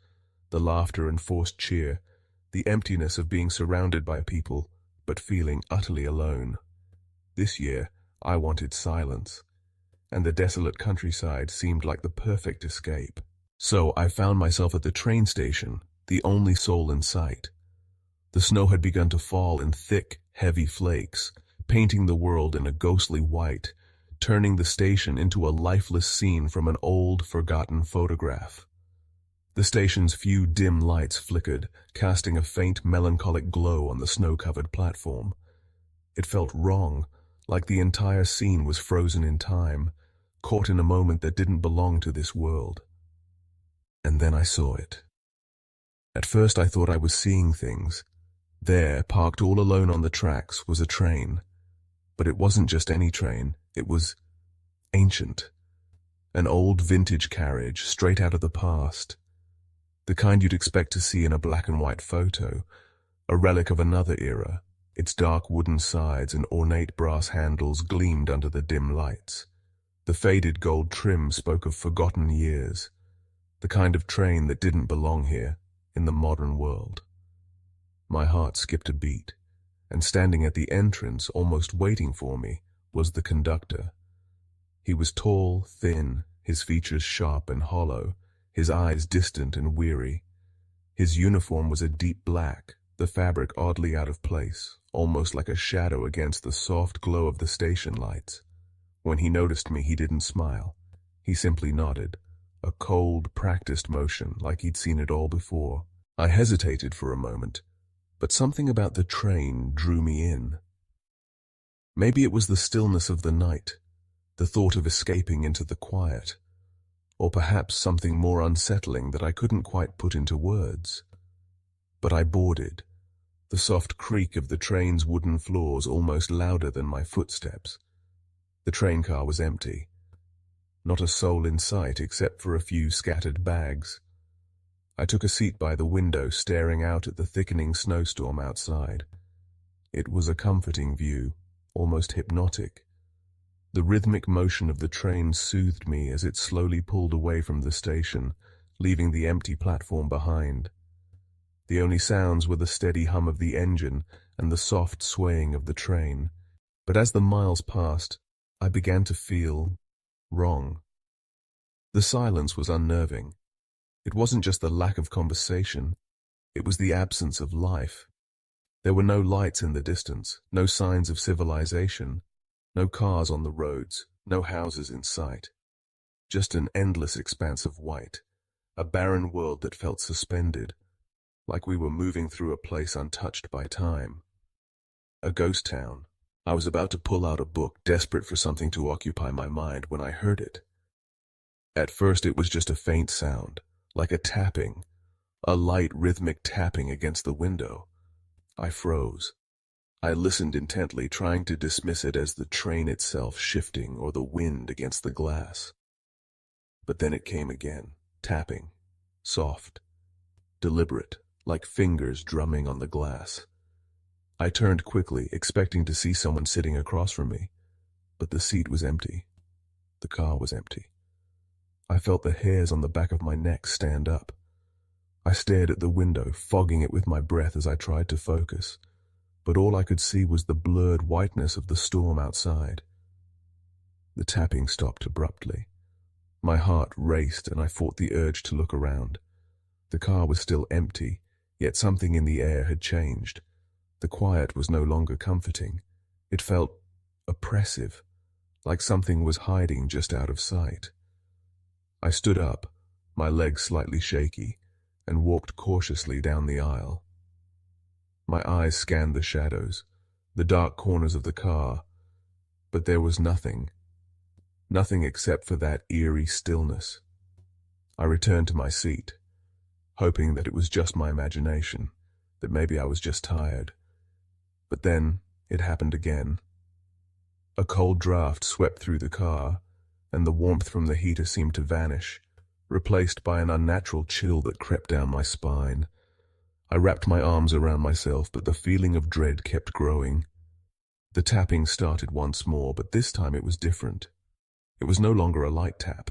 the laughter and forced cheer, the emptiness of being surrounded by people, but feeling utterly alone. This year, I wanted silence, and the desolate countryside seemed like the perfect escape. So I found myself at the train station, the only soul in sight. The snow had begun to fall in thick, heavy flakes, painting the world in a ghostly white, turning the station into a lifeless scene from an old, forgotten photograph. The station's few dim lights flickered, casting a faint, melancholic glow on the snow-covered platform. It felt wrong, like the entire scene was frozen in time, caught in a moment that didn't belong to this world. And then I saw it. At first I thought I was seeing things. There, parked all alone on the tracks, was a train. But it wasn't just any train, it was ancient. An old vintage carriage, straight out of the past. The kind you'd expect to see in a black and white photo, a relic of another era. Its dark wooden sides and ornate brass handles gleamed under the dim lights. The faded gold trim spoke of forgotten years, the kind of train that didn't belong here, in the modern world. My heart skipped a beat, and standing at the entrance, almost waiting for me, was the conductor. He was tall, thin, his features sharp and hollow, his eyes distant and weary. His uniform was a deep black, the fabric oddly out of place, almost like a shadow against the soft glow of the station lights. When he noticed me, he didn't smile. He simply nodded, a cold, practiced motion like he'd seen it all before. I hesitated for a moment, but something about the train drew me in. Maybe it was the stillness of the night, the thought of escaping into the quiet, or perhaps something more unsettling that I couldn't quite put into words. But I boarded, the soft creak of the train's wooden floors almost louder than my footsteps. The train car was empty. Not a soul in sight except for a few scattered bags. I took a seat by the window, staring out at the thickening snowstorm outside. It was a comforting view, almost hypnotic. The rhythmic motion of the train soothed me as it slowly pulled away from the station, leaving the empty platform behind. The only sounds were the steady hum of the engine and the soft swaying of the train. But as the miles passed, I began to feel wrong. The silence was unnerving. It wasn't just the lack of conversation, it was the absence of life. There were no lights in the distance, no signs of civilization, no cars on the roads, no houses in sight. Just an endless expanse of white, a barren world that felt suspended, like we were moving through a place untouched by time. A ghost town. I was about to pull out a book, desperate for something to occupy my mind, when I heard it. At first it was just a faint sound, like a tapping, a light rhythmic tapping against the window. I froze. I listened intently, trying to dismiss it as the train itself shifting or the wind against the glass. But then it came again, tapping, soft, deliberate, like fingers drumming on the glass. I turned quickly, expecting to see someone sitting across from me, but the seat was empty. The car was empty. I felt the hairs on the back of my neck stand up. I stared at the window, fogging it with my breath as I tried to focus, but all I could see was the blurred whiteness of the storm outside. The tapping stopped abruptly. My heart raced and I fought the urge to look around. The car was still empty, yet something in the air had changed. The quiet was no longer comforting. It felt oppressive, like something was hiding just out of sight. I stood up, my legs slightly shaky, and walked cautiously down the aisle. My eyes scanned the shadows, the dark corners of the car, but there was nothing. Nothing except for that eerie stillness. I returned to my seat, hoping that it was just my imagination, that maybe I was just tired. But then it happened again. A cold draft swept through the car, and the warmth from the heater seemed to vanish, replaced by an unnatural chill that crept down my spine. I wrapped my arms around myself, but the feeling of dread kept growing. The tapping started once more, but this time it was different. It was no longer a light tap.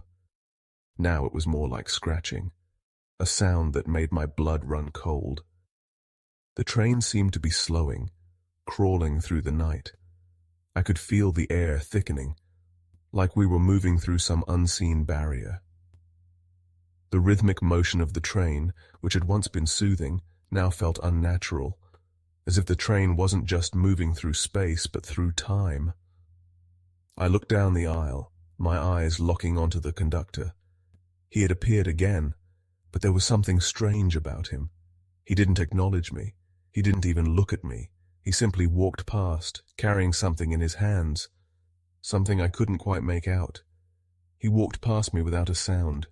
Now it was more like scratching, a sound that made my blood run cold. The train seemed to be slowing, crawling through the night. I could feel the air thickening, like we were moving through some unseen barrier. The rhythmic motion of the train, which had once been soothing, now felt unnatural, as if the train wasn't just moving through space, but through time. I looked down the aisle, my eyes locking onto the conductor. He had appeared again, but there was something strange about him. He didn't acknowledge me. He didn't even look at me. He simply walked past, carrying something in his hands. Something I couldn't quite make out. He walked past me without a sound.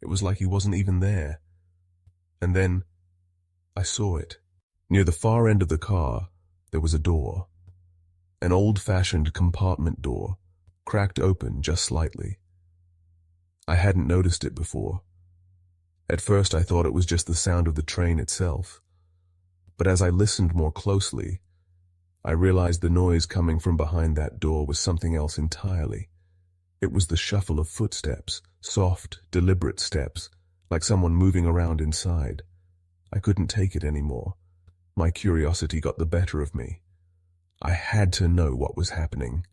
It was like he wasn't even there. And then I saw it. Near the far end of the car, there was a door. An old-fashioned compartment door, cracked open just slightly. I hadn't noticed it before. At first I thought it was just the sound of the train itself. But as I listened more closely, I realized the noise coming from behind that door was something else entirely. It was the shuffle of footsteps, soft, deliberate steps, like someone moving around inside. I couldn't take it anymore. My curiosity got the better of me. I had to know what was happening.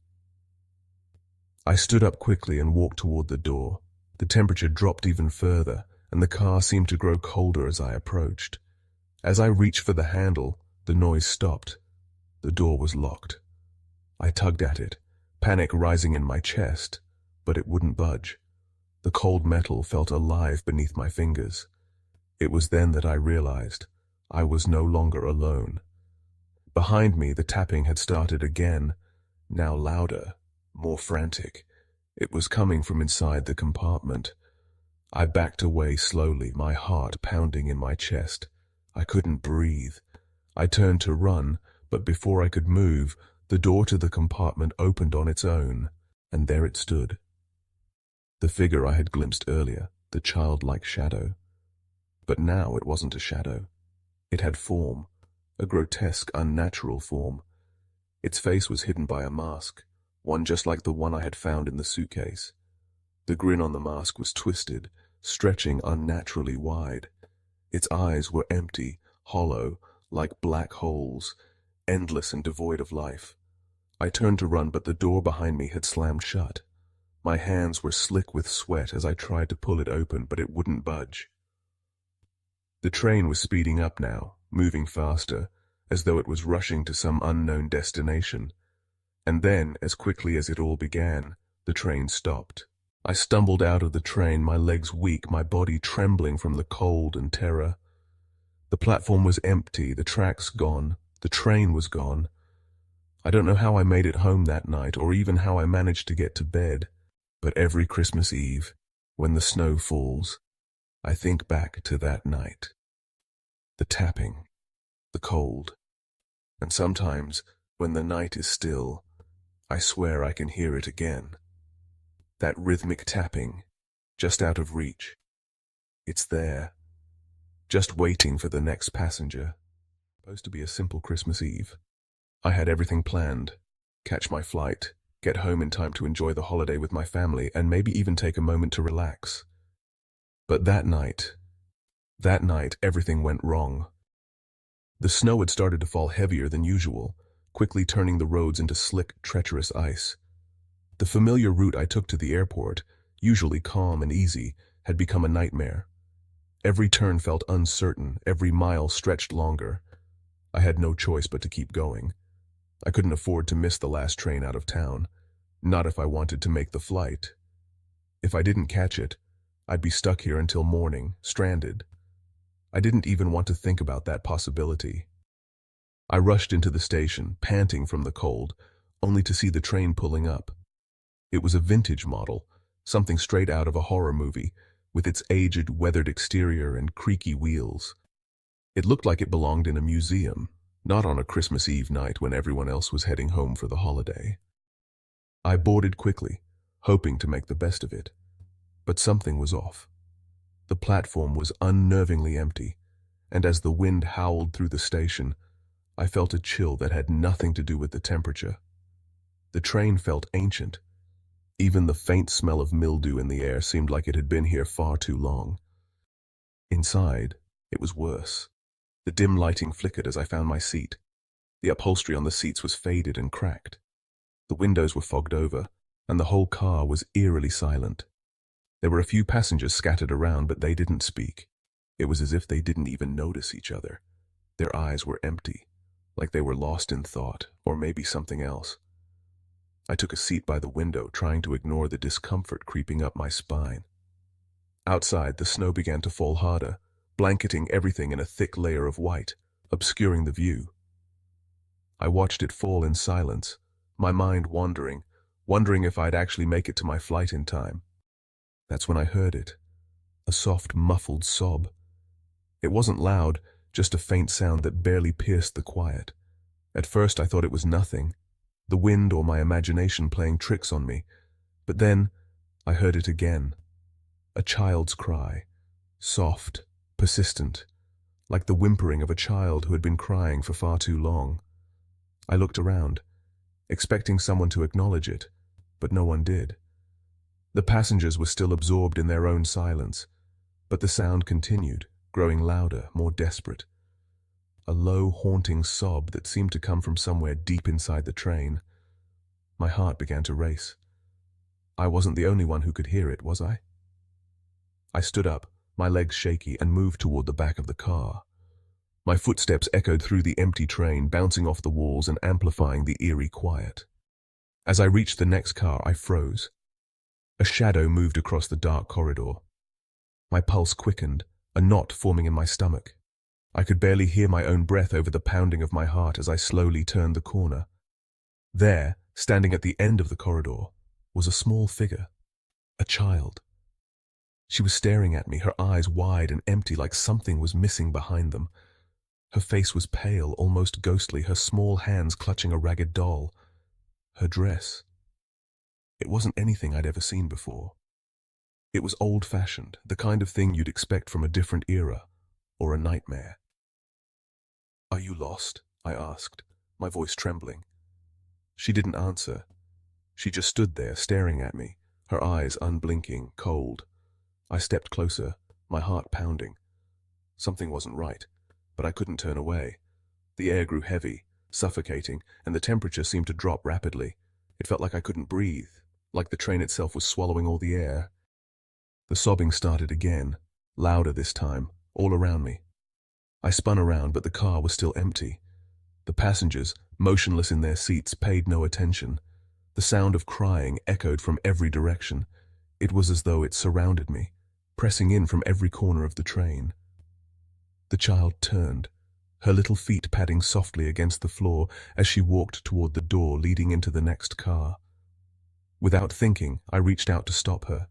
I stood up quickly and walked toward the door. The temperature dropped even further, and the car seemed to grow colder as I approached. As I reached for the handle, the noise stopped. The door was locked. I tugged at it, panic rising in my chest, but it wouldn't budge. The cold metal felt alive beneath my fingers. It was then that I realized I was no longer alone. Behind me, the tapping had started again, now louder, more frantic. It was coming from inside the compartment. I backed away slowly, my heart pounding in my chest. I couldn't breathe. I turned to run, but before I could move, the door to the compartment opened on its own, and there it stood. The figure I had glimpsed earlier, the childlike shadow. But now it wasn't a shadow. It had form, a grotesque, unnatural form. Its face was hidden by a mask, one just like the one I had found in the suitcase. The grin on the mask was twisted, stretching unnaturally wide. Its eyes were empty, hollow, like black holes, endless and devoid of life. I turned to run, but the door behind me had slammed shut. My hands were slick with sweat as I tried to pull it open, but it wouldn't budge. The train was speeding up now, moving faster, as though it was rushing to some unknown destination. And then, as quickly as it all began, the train stopped. I stumbled out of the train, my legs weak, my body trembling from the cold and terror. The platform was empty, the tracks gone, the train was gone. I don't know how I made it home that night, or even how I managed to get to bed, but every Christmas Eve, when the snow falls, I think back to that night. The tapping, the cold, and sometimes, when the night is still, I swear I can hear it again. That rhythmic tapping, just out of reach. It's there, just waiting for the next passenger. Supposed to be a simple Christmas Eve. I had everything planned. Catch my flight, get home in time to enjoy the holiday with my family, and maybe even take a moment to relax. But that night, everything went wrong. The snow had started to fall heavier than usual, quickly turning the roads into slick, treacherous ice. The familiar route I took to the airport, usually calm and easy, had become a nightmare. Every turn felt uncertain, every mile stretched longer. I had no choice but to keep going. I couldn't afford to miss the last train out of town, not if I wanted to make the flight. If I didn't catch it, I'd be stuck here until morning, stranded. I didn't even want to think about that possibility. I rushed into the station, panting from the cold, only to see the train pulling up. It was a vintage model, something straight out of a horror movie, with its aged, weathered exterior and creaky wheels. It looked like it belonged in a museum, not on a Christmas Eve night when everyone else was heading home for the holiday. I boarded quickly, hoping to make the best of it. But something was off. The platform was unnervingly empty, and as the wind howled through the station, I felt a chill that had nothing to do with the temperature. The train felt ancient. Even the faint smell of mildew in the air seemed like it had been here far too long. Inside, it was worse. The dim lighting flickered as I found my seat. The upholstery on the seats was faded and cracked. The windows were fogged over, and the whole car was eerily silent. There were a few passengers scattered around, but they didn't speak. It was as if they didn't even notice each other. Their eyes were empty, like they were lost in thought, or maybe something else. I took a seat by the window, trying to ignore the discomfort creeping up my spine. Outside, the snow began to fall harder, blanketing everything in a thick layer of white, obscuring the view. I watched it fall in silence, my mind wandering if I'd actually make it to my flight in time. That's when I heard it, a soft, muffled sob. It wasn't loud, just a faint sound that barely pierced the quiet. At first I thought it was nothing, the wind or my imagination playing tricks on me, but then I heard it again. A child's cry, soft, persistent, like the whimpering of a child who had been crying for far too long. I looked around, expecting someone to acknowledge it, but no one did. The passengers were still absorbed in their own silence, but the sound continued, growing louder, more desperate. A low, haunting sob that seemed to come from somewhere deep inside the train. My heart began to race. I wasn't the only one who could hear it, was I? I stood up, my legs shaky, and moved toward the back of the car. My footsteps echoed through the empty train, bouncing off the walls and amplifying the eerie quiet. As I reached the next car, I froze. A shadow moved across the dark corridor. My pulse quickened, a knot forming in my stomach. I could barely hear my own breath over the pounding of my heart as I slowly turned the corner. There, standing at the end of the corridor, was a small figure, a child. She was staring at me, her eyes wide and empty, like something was missing behind them. Her face was pale, almost ghostly, her small hands clutching a ragged doll. Her dress. It wasn't anything I'd ever seen before. It was old-fashioned, the kind of thing you'd expect from a different era, or a nightmare. "Are you lost?" I asked, my voice trembling. She didn't answer. She just stood there, staring at me, her eyes unblinking, cold. I stepped closer, my heart pounding. Something wasn't right, but I couldn't turn away. The air grew heavy, suffocating, and the temperature seemed to drop rapidly. It felt like I couldn't breathe, like the train itself was swallowing all the air. The sobbing started again, louder this time, all around me. I spun around, but the car was still empty. The passengers, motionless in their seats, paid no attention. The sound of crying echoed from every direction. It was as though it surrounded me, pressing in from every corner of the train. The child turned, her little feet padding softly against the floor as she walked toward the door leading into the next car. Without thinking, I reached out to stop her.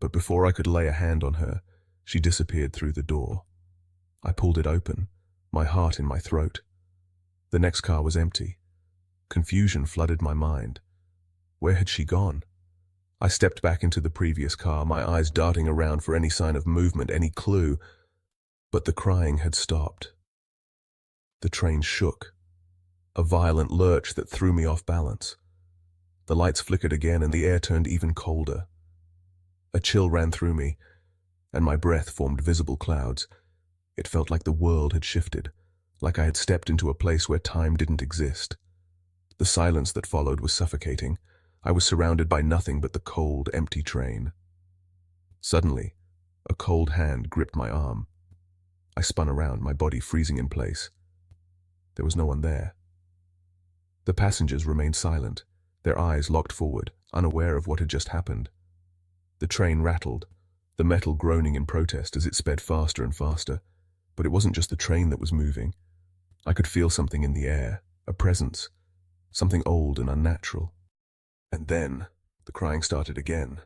But before I could lay a hand on her, she disappeared through the door. I pulled it open, my heart in my throat. The next car was empty. Confusion flooded my mind. Where had she gone? I stepped back into the previous car, my eyes darting around for any sign of movement, any clue. But the crying had stopped. The train shook, a violent lurch that threw me off balance. The lights flickered again and the air turned even colder. A chill ran through me, and my breath formed visible clouds. It felt like the world had shifted, like I had stepped into a place where time didn't exist. The silence that followed was suffocating. I was surrounded by nothing but the cold, empty train. Suddenly, a cold hand gripped my arm. I spun around, my body freezing in place. There was no one there. The passengers remained silent, their eyes locked forward, unaware of what had just happened. The train rattled, the metal groaning in protest as it sped faster and faster. But it wasn't just the train that was moving. I could feel something in the air, a presence, something old and unnatural. And then, the crying started again.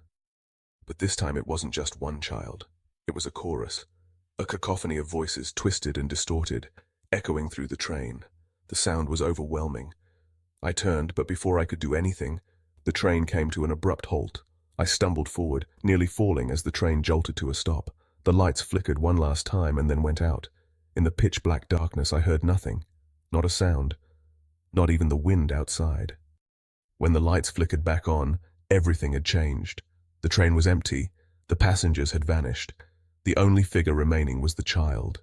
But this time it wasn't just one child. It was a chorus, a cacophony of voices, twisted and distorted, echoing through the train. The sound was overwhelming. I turned, but before I could do anything, the train came to an abrupt halt. I stumbled forward, nearly falling as the train jolted to a stop. The lights flickered one last time and then went out. In the pitch-black darkness I heard nothing, not a sound, not even the wind outside. When the lights flickered back on, everything had changed. The train was empty, the passengers had vanished. The only figure remaining was the child.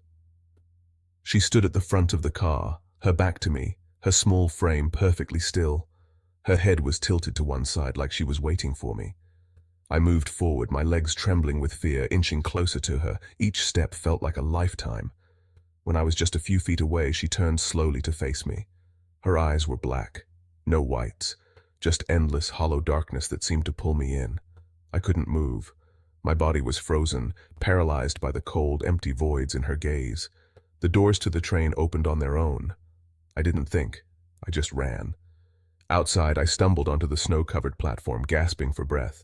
She stood at the front of the car, her back to me, her small frame perfectly still. Her head was tilted to one side like she was waiting for me. I moved forward, my legs trembling with fear, inching closer to her. Each step felt like a lifetime. When I was just a few feet away, she turned slowly to face me. Her eyes were black, no whites, just endless hollow darkness that seemed to pull me in. I couldn't move. My body was frozen, paralyzed by the cold, empty voids in her gaze. The doors to the train opened on their own. I didn't think. I just ran. Outside, I stumbled onto the snow-covered platform, gasping for breath.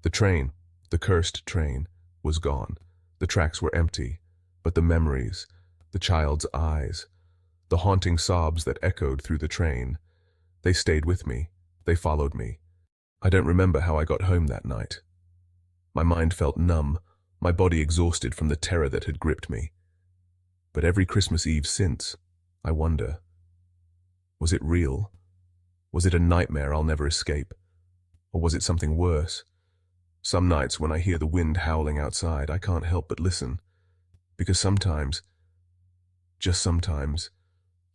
The train, the cursed train, was gone. The tracks were empty, but the memories, the child's eyes, the haunting sobs that echoed through the train, they stayed with me. They followed me. I don't remember how I got home that night. My mind felt numb, my body exhausted from the terror that had gripped me. But every Christmas Eve since, I wonder, was it real? Was it a nightmare I'll never escape? Or was it something worse? Some nights when I hear the wind howling outside, I can't help but listen. Because sometimes, just sometimes,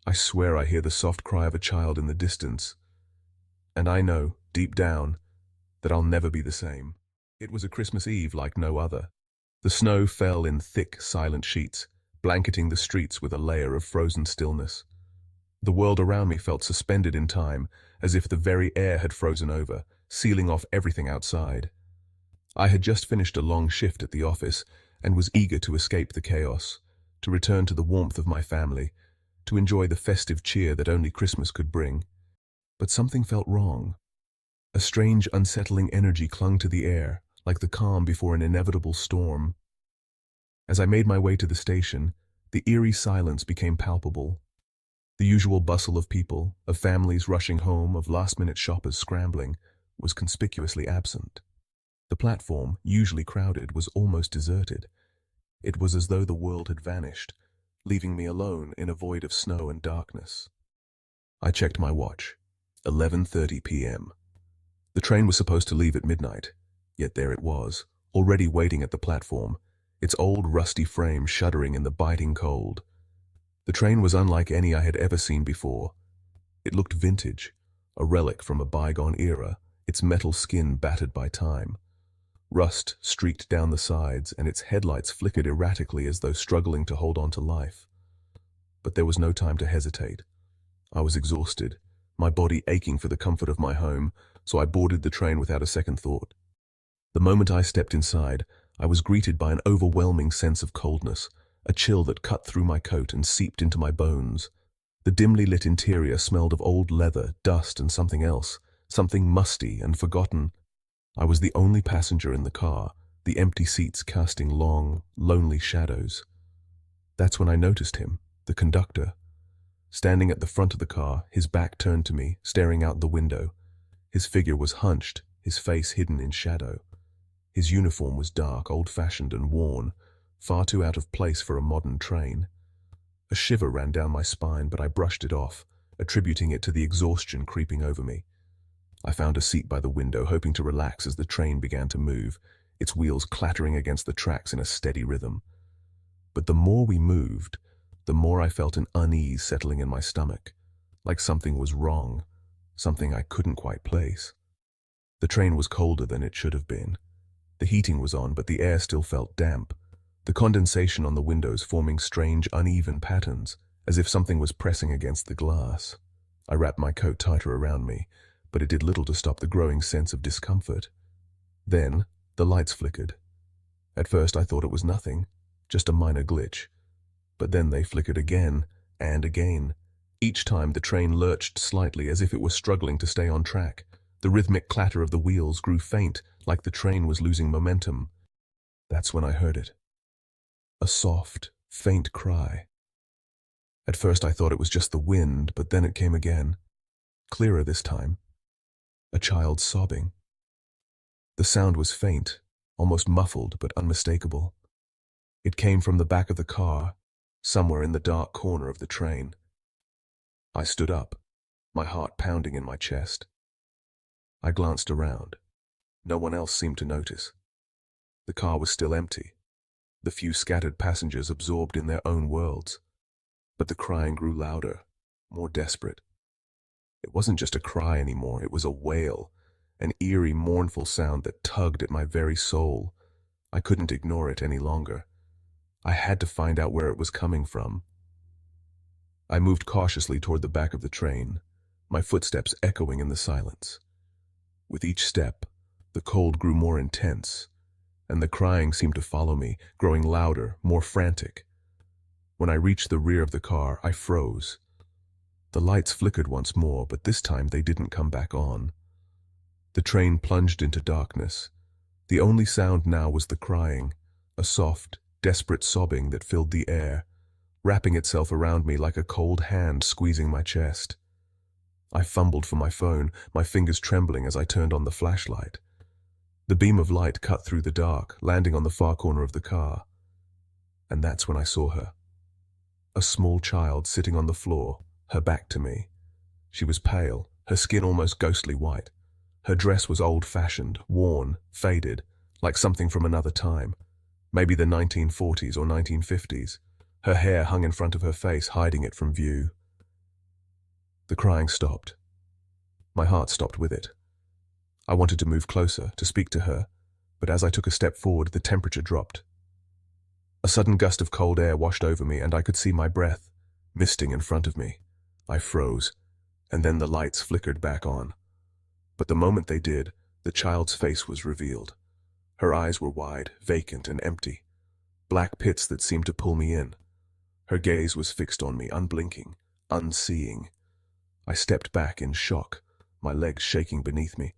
I swear I hear the soft cry of a child in the distance. And I know, deep down, that I'll never be the same. It was a Christmas Eve like no other. The snow fell in thick, silent sheets, blanketing the streets with a layer of frozen stillness. The world around me felt suspended in time, as if the very air had frozen over, sealing off everything outside. I had just finished a long shift at the office and was eager to escape the chaos, to return to the warmth of my family, to enjoy the festive cheer that only Christmas could bring. But something felt wrong. A strange, unsettling energy clung to the air, like the calm before an inevitable storm. As I made my way to the station, the eerie silence became palpable. The usual bustle of people, of families rushing home, of last-minute shoppers scrambling, was conspicuously absent. The platform, usually crowded, was almost deserted. It was as though the world had vanished, leaving me alone in a void of snow and darkness. I checked my watch. 11:30 p.m. The train was supposed to leave at midnight, yet there it was, already waiting at the platform, its old rusty frame shuddering in the biting cold. The train was unlike any I had ever seen before. It looked vintage, a relic from a bygone era, its metal skin battered by time. Rust streaked down the sides, and its headlights flickered erratically as though struggling to hold on to life. But there was no time to hesitate. I was exhausted, my body aching for the comfort of my home, so I boarded the train without a second thought. The moment I stepped inside, I was greeted by an overwhelming sense of coldness, a chill that cut through my coat and seeped into my bones. The dimly lit interior smelled of old leather, dust, and something else, something musty and forgotten. I was the only passenger in the car, the empty seats casting long, lonely shadows. That's when I noticed him, the conductor. Standing at the front of the car, his back turned to me, staring out the window. His figure was hunched, his face hidden in shadow. His uniform was dark, old-fashioned and worn, far too out of place for a modern train. A shiver ran down my spine, but I brushed it off, attributing it to the exhaustion creeping over me. I found a seat by the window, hoping to relax as the train began to move, its wheels clattering against the tracks in a steady rhythm. But the more we moved, the more I felt an unease settling in my stomach, like something was wrong, something I couldn't quite place. The train was colder than it should have been. The heating was on, but the air still felt damp, the condensation on the windows forming strange, uneven patterns, as if something was pressing against the glass. I wrapped my coat tighter around me, but it did little to stop the growing sense of discomfort. Then, the lights flickered. At first I thought it was nothing, just a minor glitch. But then they flickered again, and again. Each time the train lurched slightly as if it was struggling to stay on track. The rhythmic clatter of the wheels grew faint, like the train was losing momentum. That's when I heard it. A soft, faint cry. At first I thought it was just the wind, but then it came again. Clearer this time. A child sobbing. The sound was faint, almost muffled but unmistakable. It came from the back of the car, somewhere in the dark corner of the train. I stood up, my heart pounding in my chest. I glanced around. No one else seemed to notice. The car was still empty, the few scattered passengers absorbed in their own worlds. But the crying grew louder, more desperate. It wasn't just a cry anymore, it was a wail, an eerie, mournful sound that tugged at my very soul. I couldn't ignore it any longer. I had to find out where it was coming from. I moved cautiously toward the back of the train, my footsteps echoing in the silence. With each step, the cold grew more intense, and the crying seemed to follow me, growing louder, more frantic. When I reached the rear of the car, I froze. The lights flickered once more, but this time they didn't come back on. The train plunged into darkness. The only sound now was the crying, a soft, desperate sobbing that filled the air, wrapping itself around me like a cold hand squeezing my chest. I fumbled for my phone, my fingers trembling as I turned on the flashlight. The beam of light cut through the dark, landing on the far corner of the car. And that's when I saw her. A small child sitting on the floor, her back to me. She was pale, her skin almost ghostly white. Her dress was old-fashioned, worn, faded, like something from another time, maybe the 1940s or 1950s. Her hair hung in front of her face, hiding it from view. The crying stopped. My heart stopped with it. I wanted to move closer, to speak to her, but as I took a step forward, the temperature dropped. A sudden gust of cold air washed over me, and I could see my breath, misting in front of me. I froze, and then the lights flickered back on. But the moment they did, the child's face was revealed. Her eyes were wide, vacant, and empty, black pits that seemed to pull me in. Her gaze was fixed on me, unblinking, unseeing. I stepped back in shock, my legs shaking beneath me.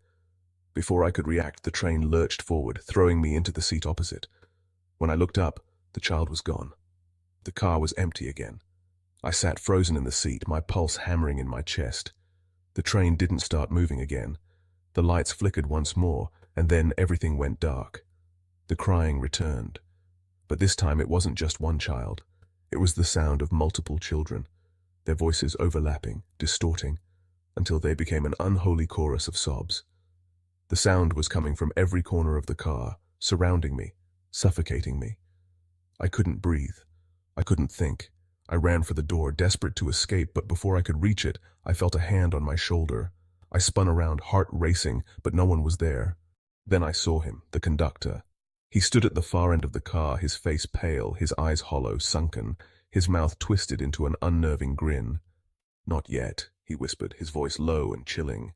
Before I could react, the train lurched forward, throwing me into the seat opposite. When I looked up, the child was gone. The car was empty again. I sat frozen in the seat, my pulse hammering in my chest. The train didn't start moving again. The lights flickered once more, and then everything went dark. The crying returned. But this time it wasn't just one child. It was the sound of multiple children, their voices overlapping, distorting, until they became an unholy chorus of sobs. The sound was coming from every corner of the car, surrounding me, suffocating me. I couldn't breathe. I couldn't think. I ran for the door, desperate to escape, but before I could reach it, I felt a hand on my shoulder. I spun around, heart racing, but no one was there. Then I saw him, the conductor. He stood at the far end of the car, his face pale, his eyes hollow, sunken, his mouth twisted into an unnerving grin. "Not yet," he whispered, his voice low and chilling.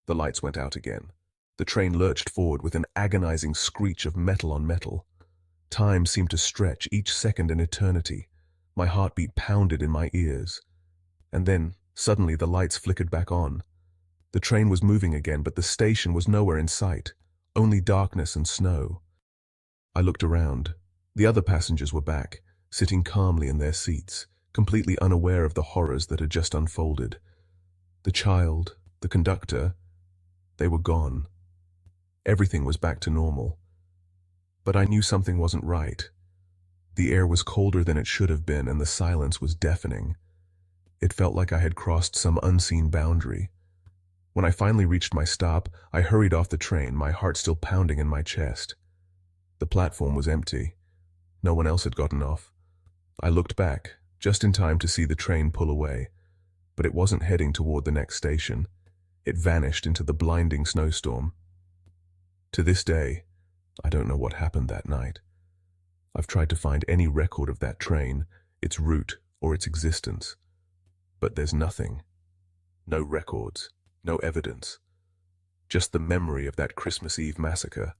The lights went out again. The train lurched forward with an agonizing screech of metal on metal. Time seemed to stretch, each second an eternity. My heartbeat pounded in my ears. And then, suddenly, the lights flickered back on. The train was moving again, but the station was nowhere in sight, only darkness and snow. I looked around. The other passengers were back, sitting calmly in their seats, completely unaware of the horrors that had just unfolded. The child, the conductor, they were gone. Everything was back to normal. But I knew something wasn't right. The air was colder than it should have been, and the silence was deafening. It felt like I had crossed some unseen boundary. When I finally reached my stop, I hurried off the train, my heart still pounding in my chest. The platform was empty. No one else had gotten off. I looked back, just in time to see the train pull away. But it wasn't heading toward the next station. It vanished into the blinding snowstorm. To this day, I don't know what happened that night. I've tried to find any record of that train, its route, or its existence. But there's nothing. No records, no evidence. Just the memory of that Christmas Eve massacre.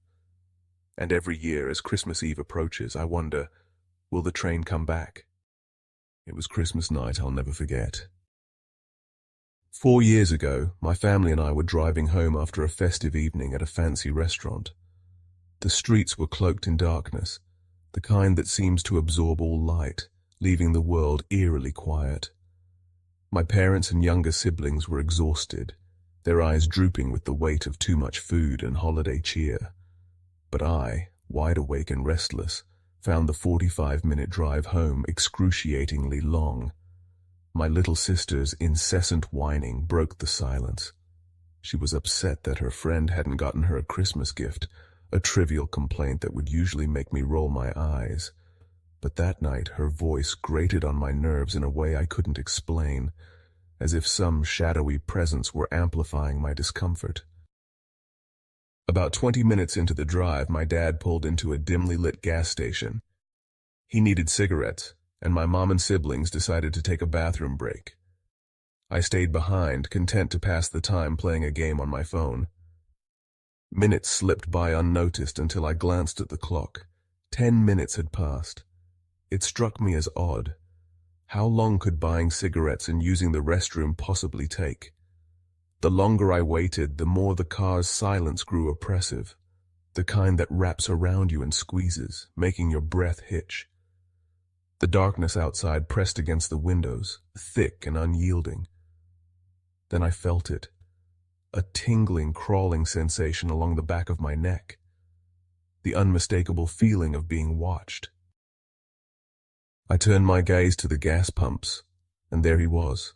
And every year as Christmas Eve approaches, I wonder, will the train come back? It was Christmas night I'll never forget. 4 years ago, my family and I were driving home after a festive evening at a fancy restaurant. The streets were cloaked in darkness, the kind that seems to absorb all light, leaving the world eerily quiet. My parents and younger siblings were exhausted, their eyes drooping with the weight of too much food and holiday cheer. But I, wide awake and restless, found the 45-minute drive home excruciatingly long. My little sister's incessant whining broke the silence. She was upset that her friend hadn't gotten her a Christmas gift, a trivial complaint that would usually make me roll my eyes. But that night her voice grated on my nerves in a way I couldn't explain, as if some shadowy presence were amplifying my discomfort. About 20 minutes into the drive, my dad pulled into a dimly lit gas station. He needed cigarettes, and my mom and siblings decided to take a bathroom break. I stayed behind, content to pass the time playing a game on my phone. Minutes slipped by unnoticed until I glanced at the clock. 10 minutes had passed. It struck me as odd. How long could buying cigarettes and using the restroom possibly take? The longer I waited, the more the car's silence grew oppressive, the kind that wraps around you and squeezes, making your breath hitch. The darkness outside pressed against the windows, thick and unyielding. Then I felt it, a tingling, crawling sensation along the back of my neck, the unmistakable feeling of being watched. I turned my gaze to the gas pumps, and there he was.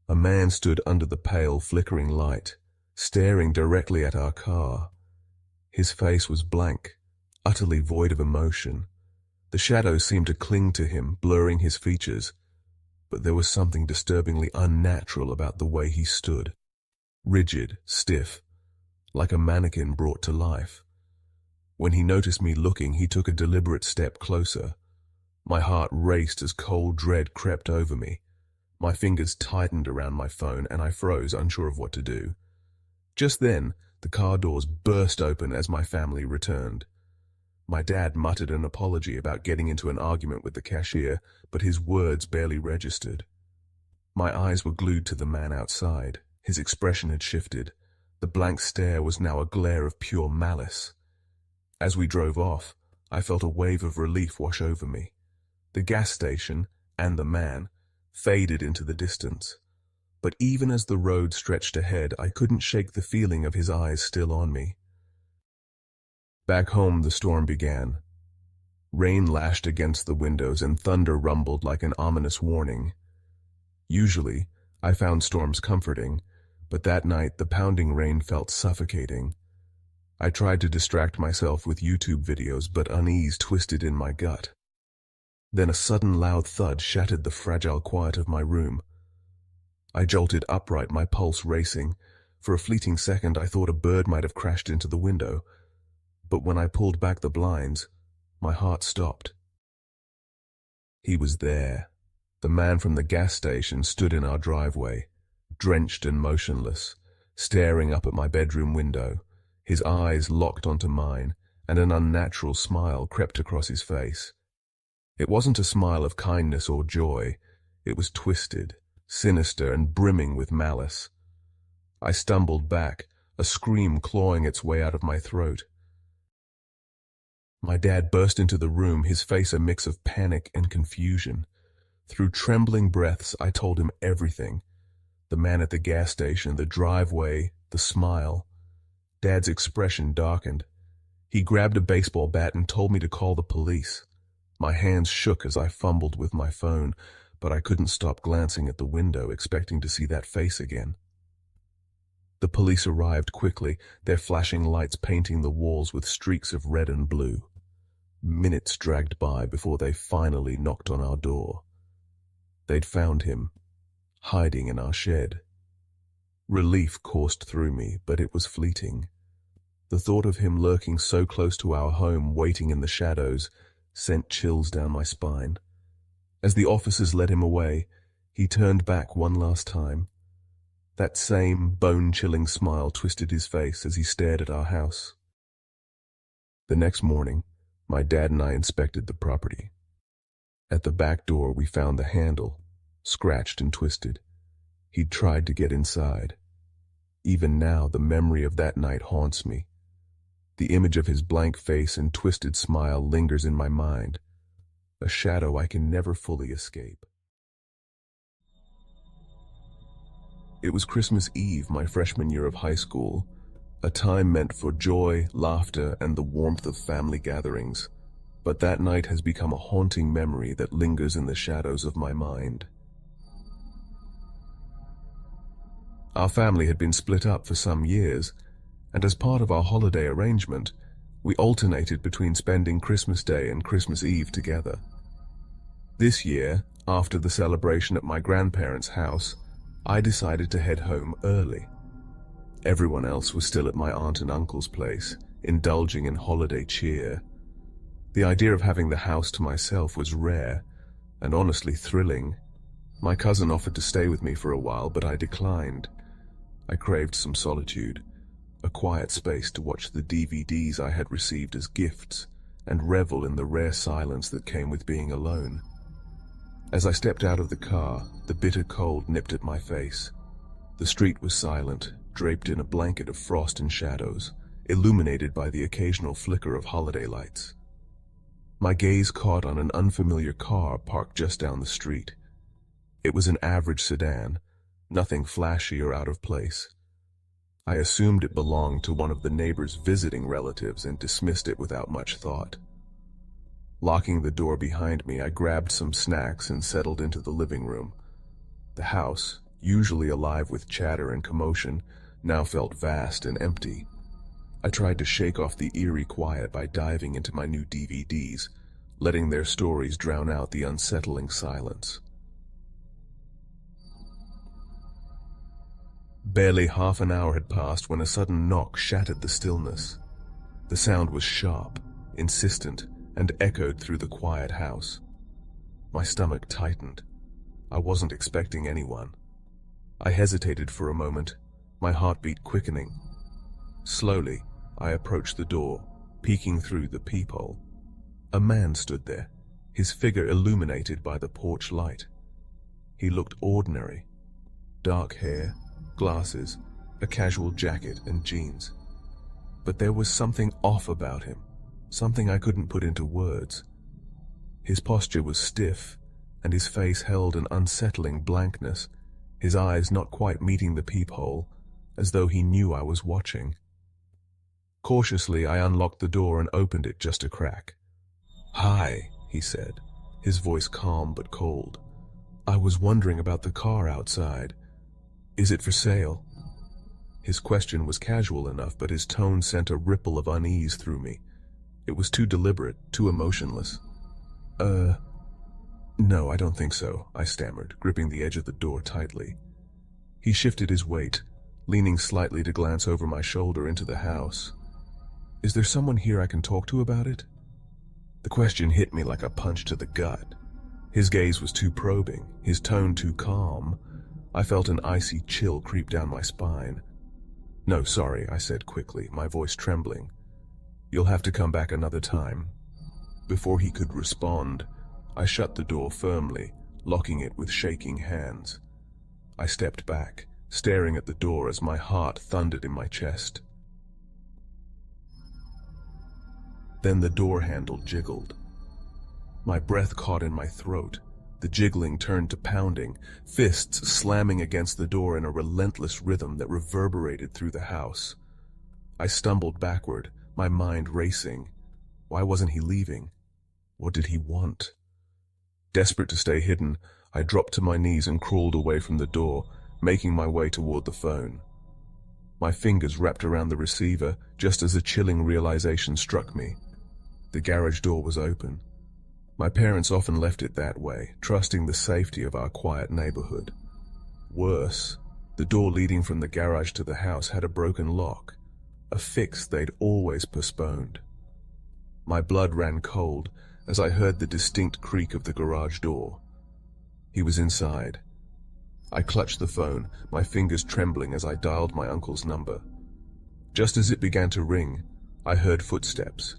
A man stood under the pale, flickering light, staring directly at our car. His face was blank, utterly void of emotion. The shadows seemed to cling to him, blurring his features, but there was something disturbingly unnatural about the way he stood. Rigid, stiff, like a mannequin brought to life. When he noticed me looking, he took a deliberate step closer. My heart raced as cold dread crept over me. My fingers tightened around my phone, and I froze, unsure of what to do. Just then, the car doors burst open as my family returned. My dad muttered an apology about getting into an argument with the cashier, but his words barely registered. My eyes were glued to the man outside. His expression had shifted. The blank stare was now a glare of pure malice. As we drove off, I felt a wave of relief wash over me. The gas station, and the man, faded into the distance. But even as the road stretched ahead, I couldn't shake the feeling of his eyes still on me. Back home, the storm began. Rain lashed against the windows and thunder rumbled like an ominous warning. Usually, I found storms comforting, but that night the pounding rain felt suffocating. I tried to distract myself with YouTube videos, but unease twisted in my gut. Then a sudden loud thud shattered the fragile quiet of my room. I jolted upright, my pulse racing. For a fleeting second, I thought a bird might have crashed into the window. But when I pulled back the blinds, my heart stopped. He was there. The man from the gas station stood in our driveway, drenched and motionless, staring up at my bedroom window. His eyes locked onto mine, and an unnatural smile crept across his face. It wasn't a smile of kindness or joy. It was twisted, sinister, and brimming with malice. I stumbled back, a scream clawing its way out of my throat. My dad burst into the room, his face a mix of panic and confusion. Through trembling breaths, I told him everything. The man at the gas station, the driveway, the smile. Dad's expression darkened. He grabbed a baseball bat and told me to call the police. My hands shook as I fumbled with my phone, but I couldn't stop glancing at the window, expecting to see that face again. The police arrived quickly, their flashing lights painting the walls with streaks of red and blue. Minutes dragged by before they finally knocked on our door. They'd found him, hiding in our shed. Relief coursed through me, but it was fleeting. The thought of him lurking so close to our home, waiting in the shadows, sent chills down my spine. As the officers led him away, he turned back one last time. That same bone-chilling smile twisted his face as he stared at our house. The next morning, my dad and I inspected the property. At the back door, we found the handle, scratched and twisted. He'd tried to get inside. Even now, the memory of that night haunts me. The image of his blank face and twisted smile lingers in my mind, a shadow I can never fully escape. It was Christmas Eve, my freshman year of high school, a time meant for joy, laughter, and the warmth of family gatherings. But that night has become a haunting memory that lingers in the shadows of my mind. Our family had been split up for some years, and as part of our holiday arrangement, we alternated between spending Christmas Day and Christmas Eve together. This year, after the celebration at my grandparents' house, I decided to head home early. Everyone else was still at my aunt and uncle's place, indulging in holiday cheer. The idea of having the house to myself was rare, and honestly thrilling. My cousin offered to stay with me for a while, but I declined. I craved some solitude, a quiet space to watch the DVDs I had received as gifts, and revel in the rare silence that came with being alone. As I stepped out of the car, the bitter cold nipped at my face. The street was silent, draped in a blanket of frost and shadows, illuminated by the occasional flicker of holiday lights. My gaze caught on an unfamiliar car parked just down the street. It was an average sedan, nothing flashy or out of place. I assumed it belonged to one of the neighbor's visiting relatives and dismissed it without much thought. Locking the door behind me, I grabbed some snacks and settled into the living room. The house, usually alive with chatter and commotion, now felt vast and empty. I tried to shake off the eerie quiet by diving into my new DVDs, letting their stories drown out the unsettling silence. Barely half an hour had passed when a sudden knock shattered the stillness. The sound was sharp, insistent, and echoed through the quiet house. My stomach tightened. I wasn't expecting anyone. I hesitated for a moment, my heartbeat quickening. Slowly, I approached the door, peeking through the peephole. A man stood there, his figure illuminated by the porch light. He looked ordinary. Dark hair, glasses, a casual jacket and jeans. But there was something off about him, something I couldn't put into words. His posture was stiff, and his face held an unsettling blankness, his eyes not quite meeting the peephole, as though he knew I was watching. Cautiously, I unlocked the door and opened it just a crack. "Hi," he said, his voice calm but cold. "I was wondering about the car outside. Is it for sale?" His question was casual enough, but his tone sent a ripple of unease through me. It was too deliberate, too emotionless. No, I don't think so," I stammered, gripping the edge of the door tightly. He shifted his weight, leaning slightly to glance over my shoulder into the house. "Is there someone here I can talk to about it?" The question hit me like a punch to the gut. His gaze was too probing, his tone too calm. I felt an icy chill creep down my spine. "No, sorry," I said quickly, my voice trembling. "You'll have to come back another time." Before he could respond, I shut the door firmly, locking it with shaking hands. I stepped back, staring at the door as my heart thundered in my chest. Then the door handle jiggled. My breath caught in my throat. The jiggling turned to pounding, fists slamming against the door in a relentless rhythm that reverberated through the house. I stumbled backward, my mind racing. Why wasn't he leaving? What did he want? Desperate to stay hidden, I dropped to my knees and crawled away from the door, making my way toward the phone. My fingers wrapped around the receiver just as a chilling realization struck me. The garage door was open. My parents often left it that way, trusting the safety of our quiet neighborhood. Worse, the door leading from the garage to the house had a broken lock, a fix they'd always postponed. My blood ran cold as I heard the distinct creak of the garage door. He was inside. I clutched the phone, my fingers trembling as I dialed my uncle's number. Just as it began to ring, I heard footsteps,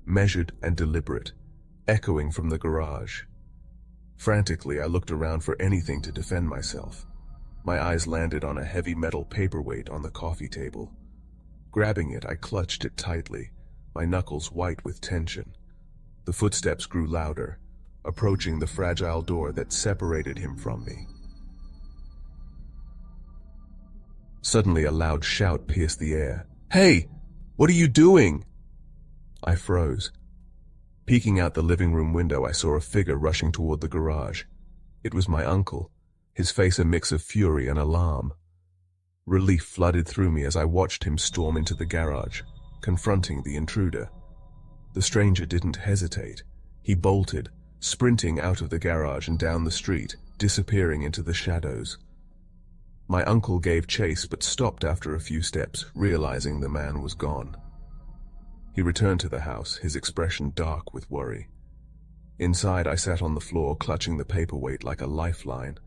measured and deliberate, echoing from the garage. Frantically, I looked around for anything to defend myself. My eyes landed on a heavy metal paperweight on the coffee table. Grabbing it, I clutched it tightly, my knuckles white with tension. The footsteps grew louder, approaching the fragile door that separated him from me. Suddenly, a loud shout pierced the air. "Hey! What are you doing?" I froze. Peeking out the living room window, I saw a figure rushing toward the garage. It was my uncle, his face a mix of fury and alarm. Relief flooded through me as I watched him storm into the garage, confronting the intruder. The stranger didn't hesitate. He bolted, sprinting out of the garage and down the street, disappearing into the shadows. My uncle gave chase but stopped after a few steps, realizing the man was gone. He returned to the house, his expression dark with worry. Inside, I sat on the floor, clutching the paperweight like a lifeline.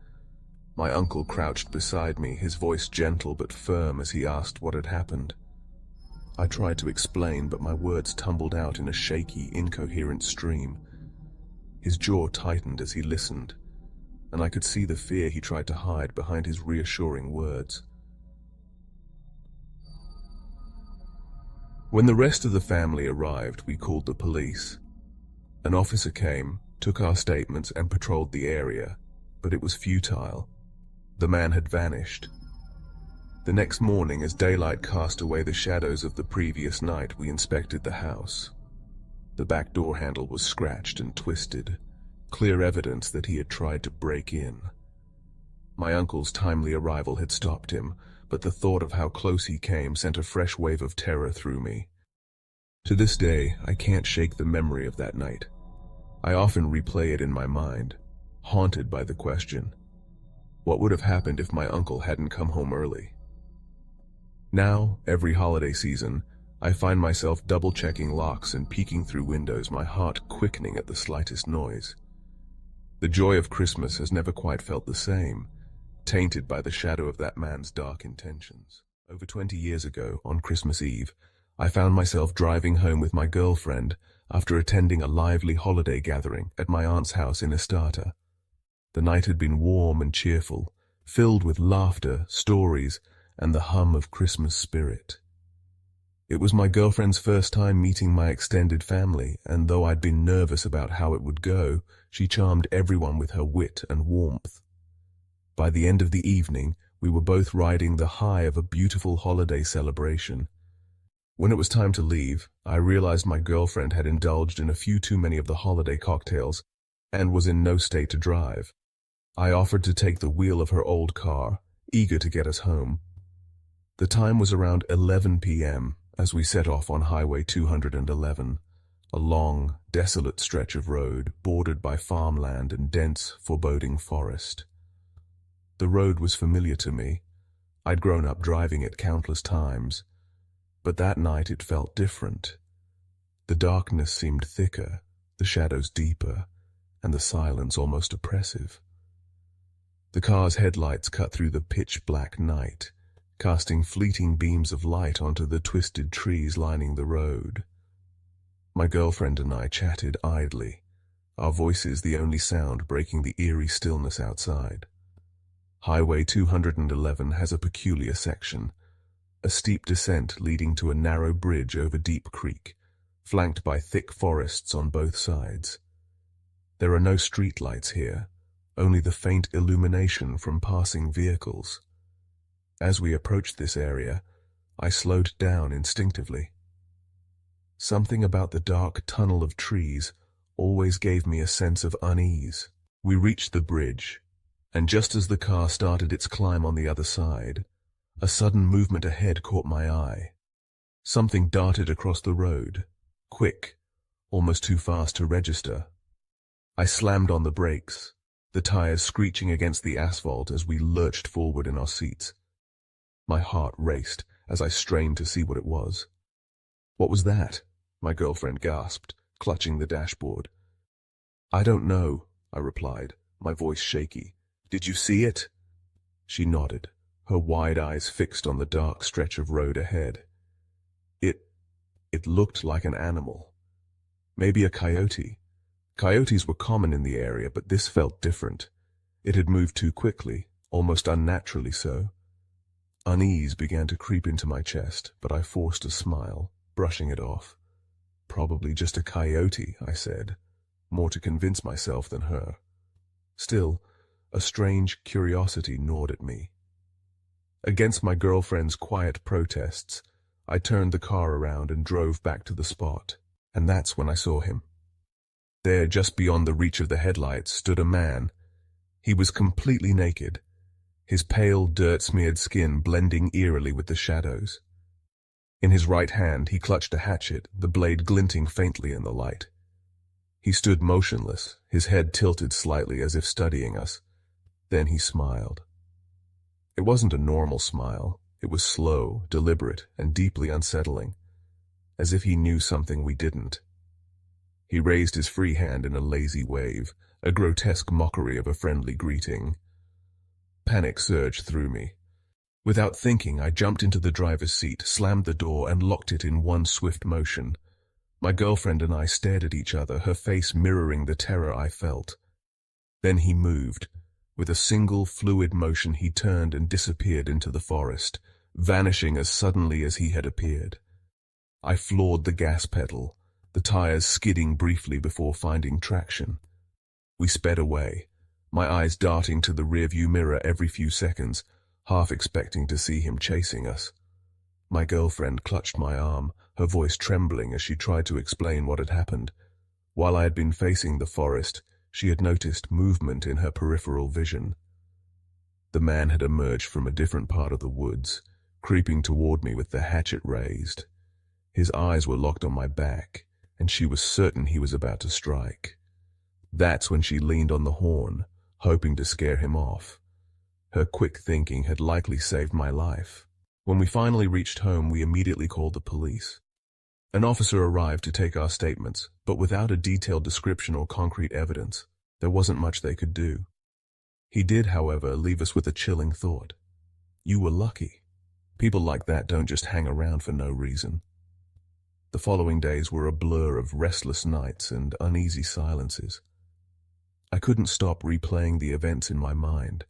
My uncle crouched beside me, his voice gentle but firm as he asked what had happened. I tried to explain, but my words tumbled out in a shaky, incoherent stream. His jaw tightened as he listened, and I could see the fear he tried to hide behind his reassuring words. When the rest of the family arrived, we called the police. An officer came, took our statements, and patrolled the area, but it was futile. The man had vanished. The next morning, as daylight cast away the shadows of the previous night, we inspected the house. The back door handle was scratched and twisted, clear evidence that he had tried to break in. My uncle's timely arrival had stopped him, but the thought of how close he came sent a fresh wave of terror through me. To this day, I can't shake the memory of that night. I often replay it in my mind, haunted by the question, what would have happened if my uncle hadn't come home early? Now, every holiday season, I find myself double-checking locks and peeking through windows, my heart quickening at the slightest noise. The joy of Christmas has never quite felt the same, tainted by the shadow of that man's dark intentions. Over 20 years ago, on Christmas Eve, I found myself driving home with my girlfriend after attending a lively holiday gathering at my aunt's house in Estata. The night had been warm and cheerful, filled with laughter, stories, and the hum of Christmas spirit. It was my girlfriend's first time meeting my extended family, and though I'd been nervous about how it would go, she charmed everyone with her wit and warmth. By the end of the evening, we were both riding the high of a beautiful holiday celebration. When it was time to leave, I realized my girlfriend had indulged in a few too many of the holiday cocktails and was in no state to drive. I offered to take the wheel of her old car, eager to get us home. The time was around 11 p.m. as we set off on Highway 211, a long, desolate stretch of road bordered by farmland and dense, foreboding forest. The road was familiar to me. I'd grown up driving it countless times, but that night it felt different. The darkness seemed thicker, the shadows deeper, and the silence almost oppressive. The car's headlights cut through the pitch-black night, casting fleeting beams of light onto the twisted trees lining the road. My girlfriend and I chatted idly, our voices the only sound breaking the eerie stillness outside. Highway 211 has a peculiar section, a steep descent leading to a narrow bridge over Deep Creek, flanked by thick forests on both sides. There are no streetlights here, only the faint illumination from passing vehicles. As we approached this area, I slowed down instinctively. Something about the dark tunnel of trees always gave me a sense of unease. We reached the bridge, and just as the car started its climb on the other side, a sudden movement ahead caught my eye. Something darted across the road, quick, almost too fast to register. I slammed on the brakes, the tires screeching against the asphalt as we lurched forward in our seats. My heart raced as I strained to see what it was. "What was that?" my girlfriend gasped, clutching the dashboard. "I don't know," I replied, my voice shaky. "Did you see it?" She nodded, her wide eyes fixed on the dark stretch of road ahead. It looked like an animal. Maybe a coyote. Coyotes were common in the area, but this felt different. It had moved too quickly, almost unnaturally so. Unease began to creep into my chest, but I forced a smile, brushing it off. "Probably just a coyote," I said, more to convince myself than her. Still, a strange curiosity gnawed at me. Against my girlfriend's quiet protests, I turned the car around and drove back to the spot, and that's when I saw him. There, just beyond the reach of the headlights, stood a man. He was completely naked, his pale, dirt-smeared skin blending eerily with the shadows. In his right hand, he clutched a hatchet, the blade glinting faintly in the light. He stood motionless, his head tilted slightly as if studying us. Then he smiled. It wasn't a normal smile. It was slow, deliberate, and deeply unsettling, as if he knew something we didn't. He raised his free hand in a lazy wave, a grotesque mockery of a friendly greeting. Panic surged through me. Without thinking, I jumped into the driver's seat, slammed the door, and locked it in one swift motion. My girlfriend and I stared at each other, her face mirroring the terror I felt. Then he moved. With a single fluid motion, he turned and disappeared into the forest, vanishing as suddenly as he had appeared. I floored the gas pedal, the tires skidding briefly before finding traction. We sped away, my eyes darting to the rearview mirror every few seconds, half expecting to see him chasing us. My girlfriend clutched my arm, her voice trembling as she tried to explain what had happened. While I had been facing the forest, she had noticed movement in her peripheral vision. The man had emerged from a different part of the woods, creeping toward me with the hatchet raised. His eyes were locked on my back, and she was certain he was about to strike. That's when she leaned on the horn, hoping to scare him off. Her quick thinking had likely saved my life. When we finally reached home, we immediately called the police. An officer arrived to take our statements, but without a detailed description or concrete evidence, there wasn't much they could do. He did, however, leave us with a chilling thought. You were lucky. People like that don't just hang around for no reason. The following days were a blur of restless nights and uneasy silences. I couldn't stop replaying the events in my mind.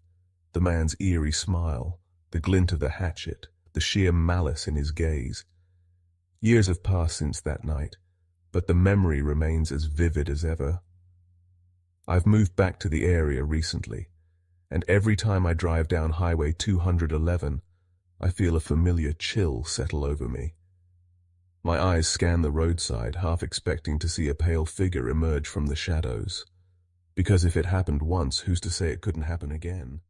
The man's eerie smile, the glint of the hatchet, the sheer malice in his gaze. Years have passed since that night, but the memory remains as vivid as ever. I've moved back to the area recently, and every time I drive down Highway 211, I feel a familiar chill settle over me. My eyes scan the roadside, half expecting to see a pale figure emerge from the shadows. Because if it happened once, who's to say it couldn't happen again?